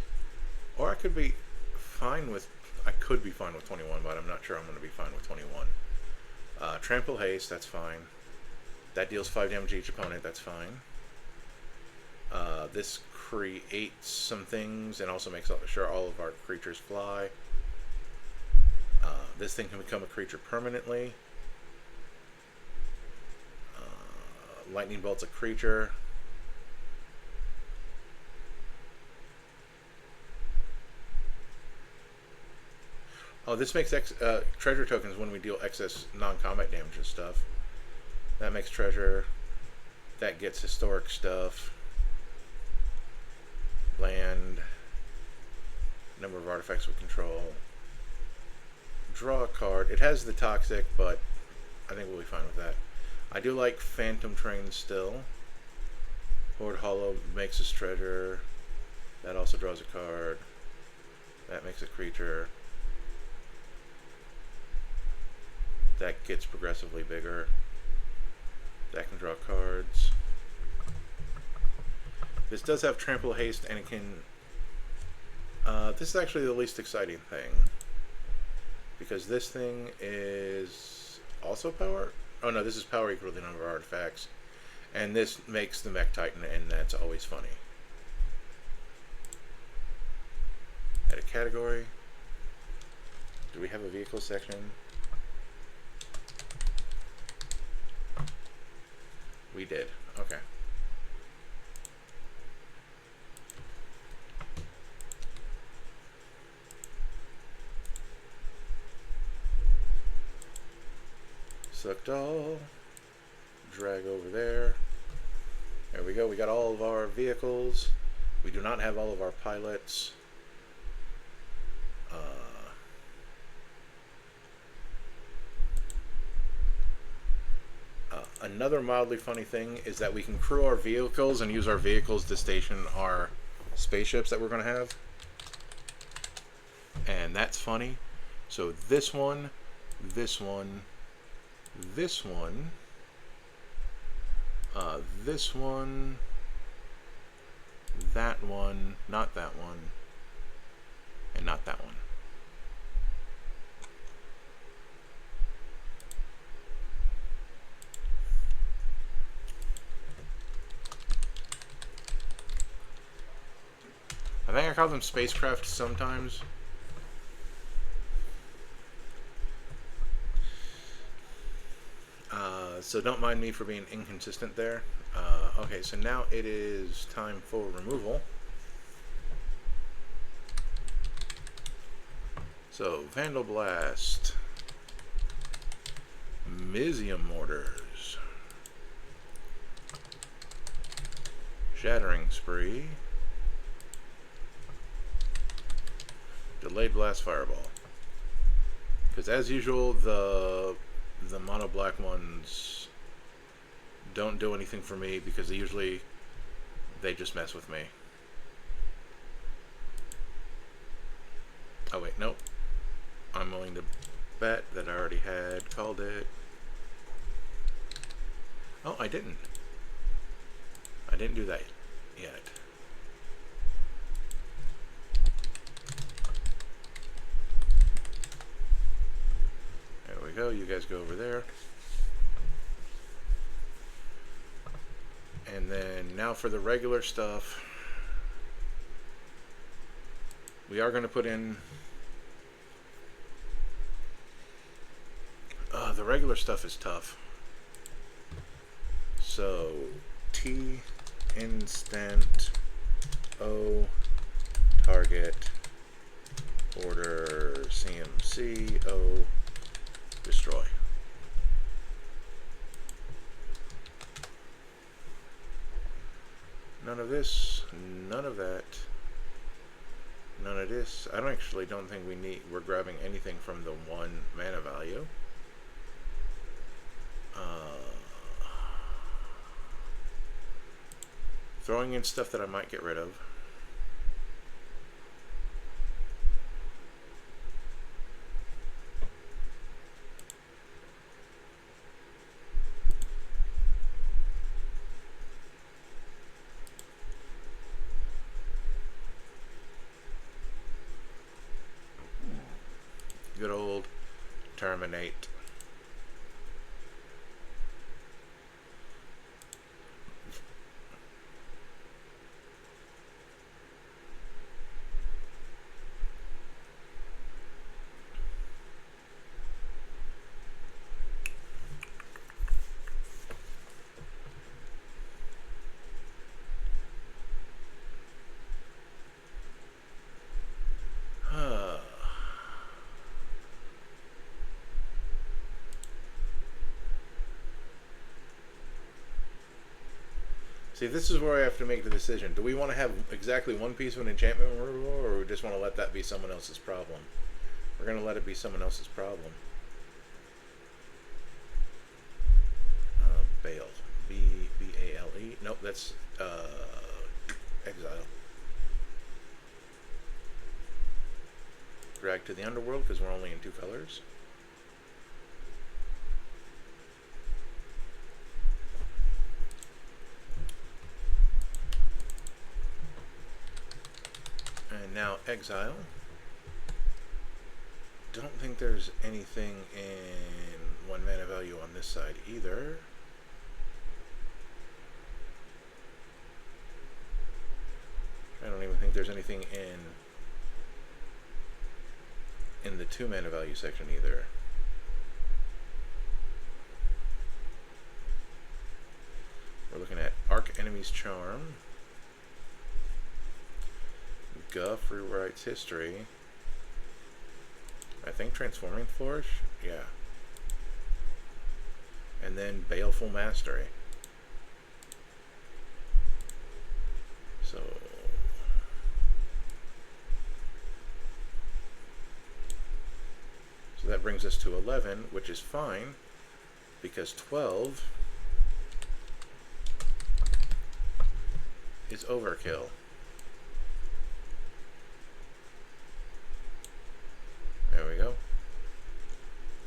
Or I could be fine with... I could be fine with 21, but I'm not sure I'm going to be fine with 21. Trample Haste, that's fine. That deals 5 damage to each opponent, that's fine. This creates some things and also makes sure all of our creatures fly. This thing can become a creature permanently. Lightning Bolt's a creature. Oh, this makes treasure tokens when we deal excess non-combat damage and stuff. That makes treasure. That gets historic stuff. Land. Number of artifacts we control. Draw a card. It has the toxic, but I think we'll be fine with that. I do like Phantom Train still. Horde Hollow makes us treasure. That also draws a card. That makes a creature. That gets progressively bigger. That can draw cards. This does have Trample Haste, and it can... this is actually the least exciting thing. Because this thing is also power... Oh no, this is power equal to the number of artifacts. And this makes the Mech Titan, and that's always funny. Add a category. Do we have a vehicle section? We did. Okay. Select all. Drag over there. There we go. We got all of our vehicles. We do not have all of our pilots. Another mildly funny thing is that we can crew our vehicles and use our vehicles to station our spaceships that we're going to have. And that's funny. So this one, this one, this one, this one, that one, not that one, and not that one. I've think I call them spacecraft sometimes. So don't mind me for being inconsistent there. Okay, so now it is time for removal. So, Vandal Blast, Miriam Mortars, Shattering Spree, Delayed Blast Fireball. Because as usual, the mono black ones don't do anything for me because they just mess with me. Oh wait, nope. I'm willing to bet that I already had called it. Oh, I didn't. I didn't do that yet. There we go. You guys go over there. And then now for the regular stuff. We are going to put in... the regular stuff is tough. So, T, instant, O, target, order, CMC, O, destroy. None of this, none of that, none of this. I don't think we're grabbing anything from the 1 mana value. Throwing in stuff that I might get rid of. Good old terminate. See, this is where I have to make the decision. Do we want to have exactly one piece of an enchantment removal, or we just want to let that be someone else's problem? We're going to let it be someone else's problem. Bale. B-A-L-E. Nope, that's exile. Drag to the underworld, because we're only in 2 colors. And now exile. Don't think there's anything in 1 mana value on this side either. I don't even think there's anything in the 2 mana value section either. We're looking at Arc Enemy's Charm. Guff rewrites history. I think Transforming Flourish? Yeah. And then Baleful Mastery. So that brings us to 11, which is fine, because 12 is overkill. There we go.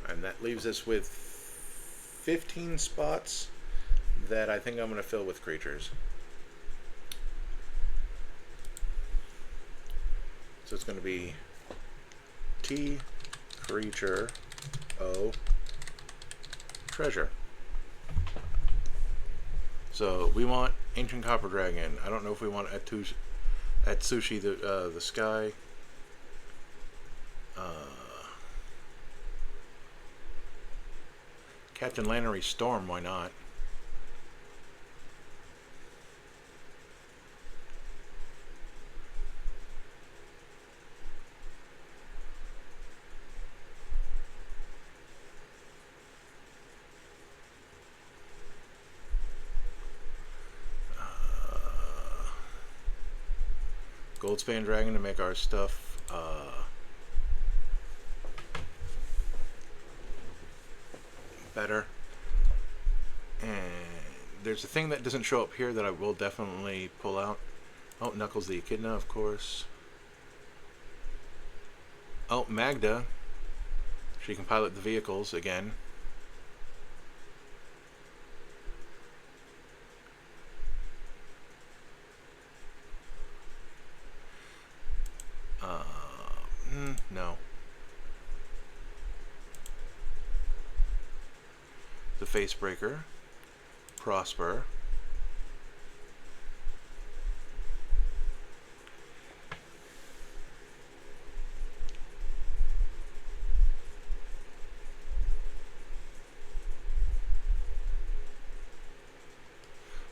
And that leaves us with 15 spots that I think I'm going to fill with creatures. So it's going to be T, creature, O, treasure. So we want Ancient Copper Dragon. I don't know if we want a At Sushi, the Sky. Captain Lannery Storm, why not? Goldspan Dragon to make our stuff better. And there's a thing that doesn't show up here that I will definitely pull out. Oh, Knuckles the Echidna, of course. Oh, Magda. She can pilot the vehicles again. No. The Facebreaker. Prosper.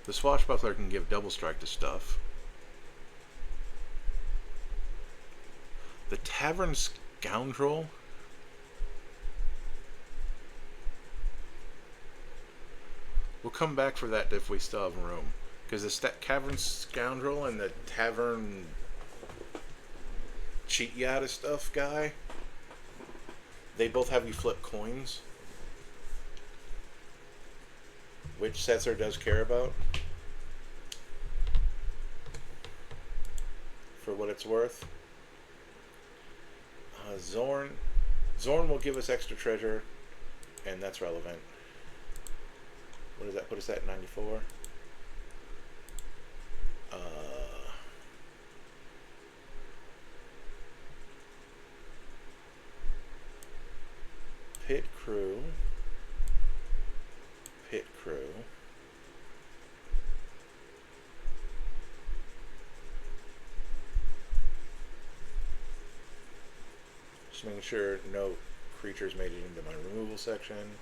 The Swashbuckler can give double strike to stuff. The Tavern Scoundrel. We'll come back for that if we still have room. Because the Cavern Scoundrel and the Tavern Cheat Yada stuff guy, they both have you flip coins, which Setzer does care about, for what it's worth. Zorn will give us extra treasure, and that's relevant. What does that put us at? 94. Pit crew. Just making sure no creatures made it into my removal section.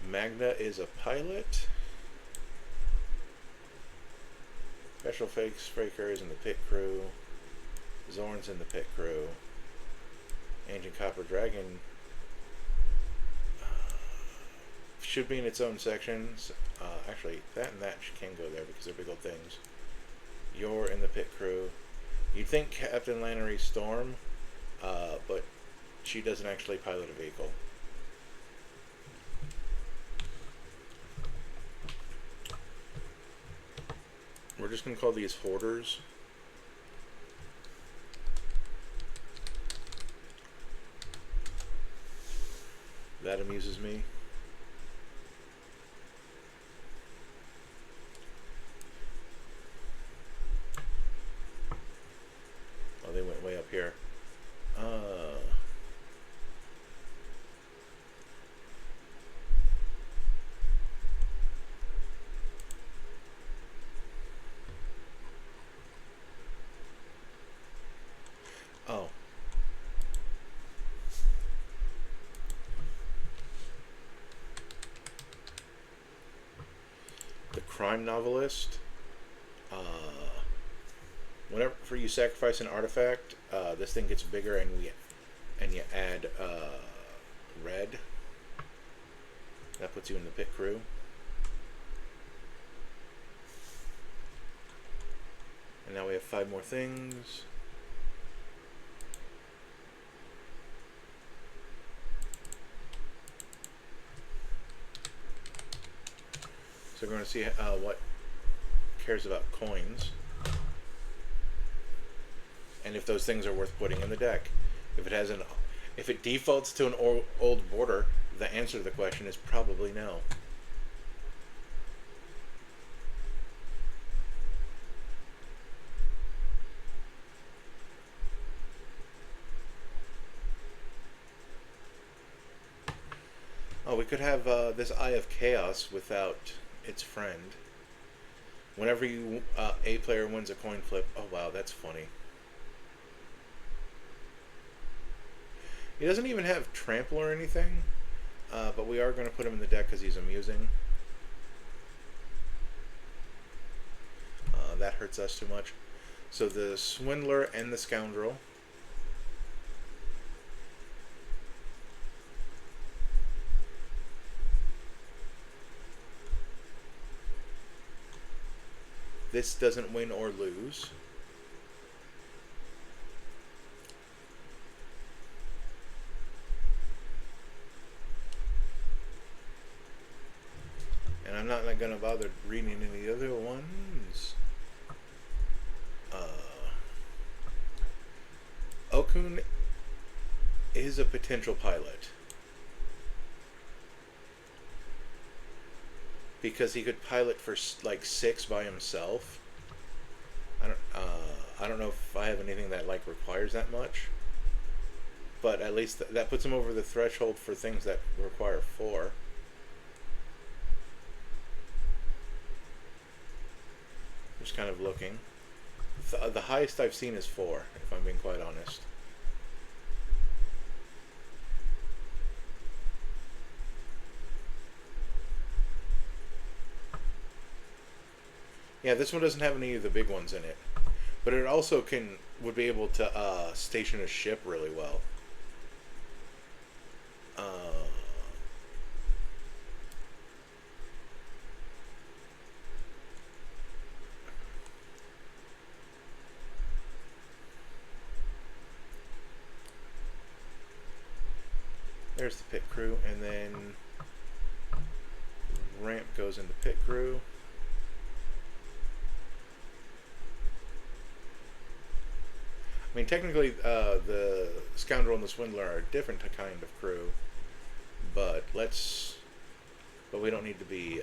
Magna is a pilot. Special Fakes is in the pit crew. Zorn's in the pit crew. Ancient Copper Dragon should be in its own sections. Actually, that and that can go there because they're big old things. You're in the pit crew. You'd think Captain Lannery Storm, but she doesn't actually pilot a vehicle. We're just going to call these hoarders. That amuses me. Oh, they went way up here. Oh. The crime novelist. Whenever you sacrifice an artifact, this thing gets bigger, and you add red. That puts you in the pit crew. And now we have 5 more things. So we're going to see what cares about coins, and if those things are worth putting in the deck. If it defaults to an old border, the answer to the question is probably no. Oh, we could have this Eye of Chaos without its friend. Whenever a player wins a coin flip, oh wow, that's funny. He doesn't even have trample or anything, but we are going to put him in the deck because he's amusing. That hurts us too much. So the Swindler and the Scoundrel. This doesn't win or lose. And I'm not going to bother reading any other ones. Okun is a potential pilot. Because he could pilot for like 6 by himself. I don't know if I have anything that like requires that much. But at least that puts him over the threshold for things that require 4. Just kind of looking. The highest I've seen is 4, if I'm being quite honest. Yeah, this one doesn't have any of the big ones in it. But it also would be able to station a ship really well. There's the pit crew, and then ramp goes into pit crew. I mean, technically, the Scoundrel and the Swindler are a different kind of crew, but we don't need to be.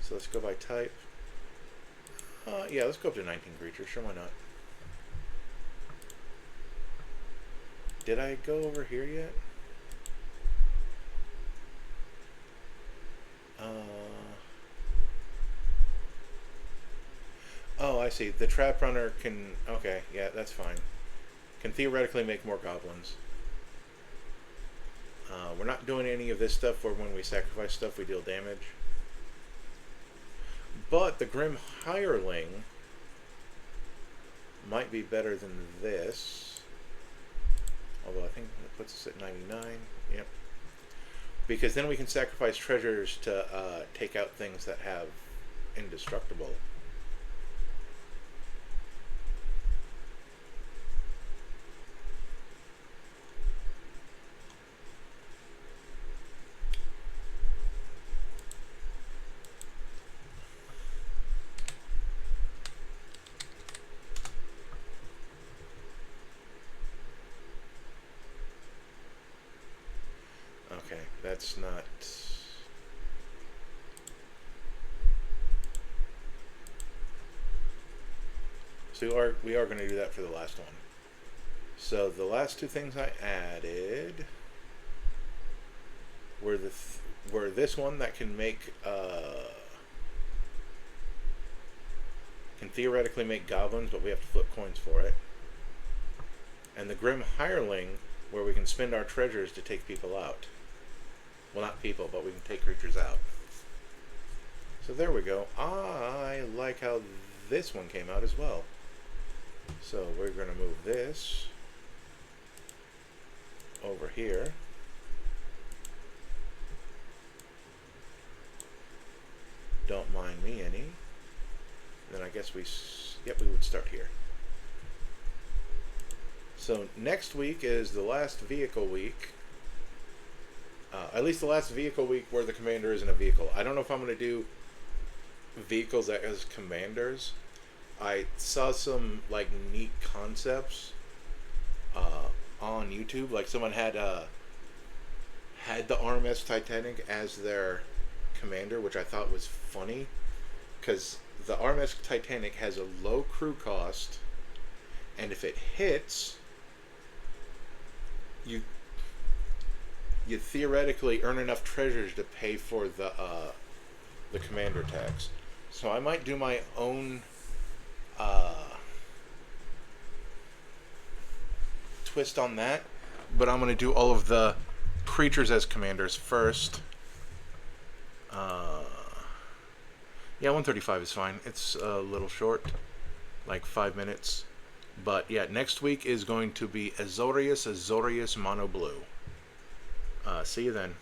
So let's go by type. Yeah, let's go up to 19 creatures. Sure, why not? Did I go over here yet? Oh, I see. The Trap Runner can... Okay, yeah, that's fine. Can theoretically make more goblins. We're not doing any of this stuff where when we sacrifice stuff we deal damage. But the Grim Hireling might be better than this. Although I think that puts us at 99. Yep. Because then we can sacrifice treasures to take out things that have indestructible. Okay, that's not... So we are going to do that for the last one. So the last 2 things I added were this one that can make can theoretically make goblins, but we have to flip coins for it. And the Grim Hireling, where we can spend our treasures to take people out. Well, not people, but we can take creatures out. So there we go. I like how this one came out as well. So we're going to move this over here. Don't mind me any. Then I guess we would start here. So next week is the last vehicle week. At least the last vehicle week where the commander isn't a vehicle. I don't know if I'm going to do vehicles as commanders. I saw some like neat concepts on YouTube. Like someone had the RMS Titanic as their commander, which I thought was funny because the RMS Titanic has a low crew cost, and if it hits, you theoretically earn enough treasures to pay for the the commander tax. So I might do my own twist on that, but I'm going to do all of the creatures as commanders first. Yeah, 135 is fine. It's a little short, like 5 minutes. But yeah, next week is going to be Azorius Mono Blue. See you then.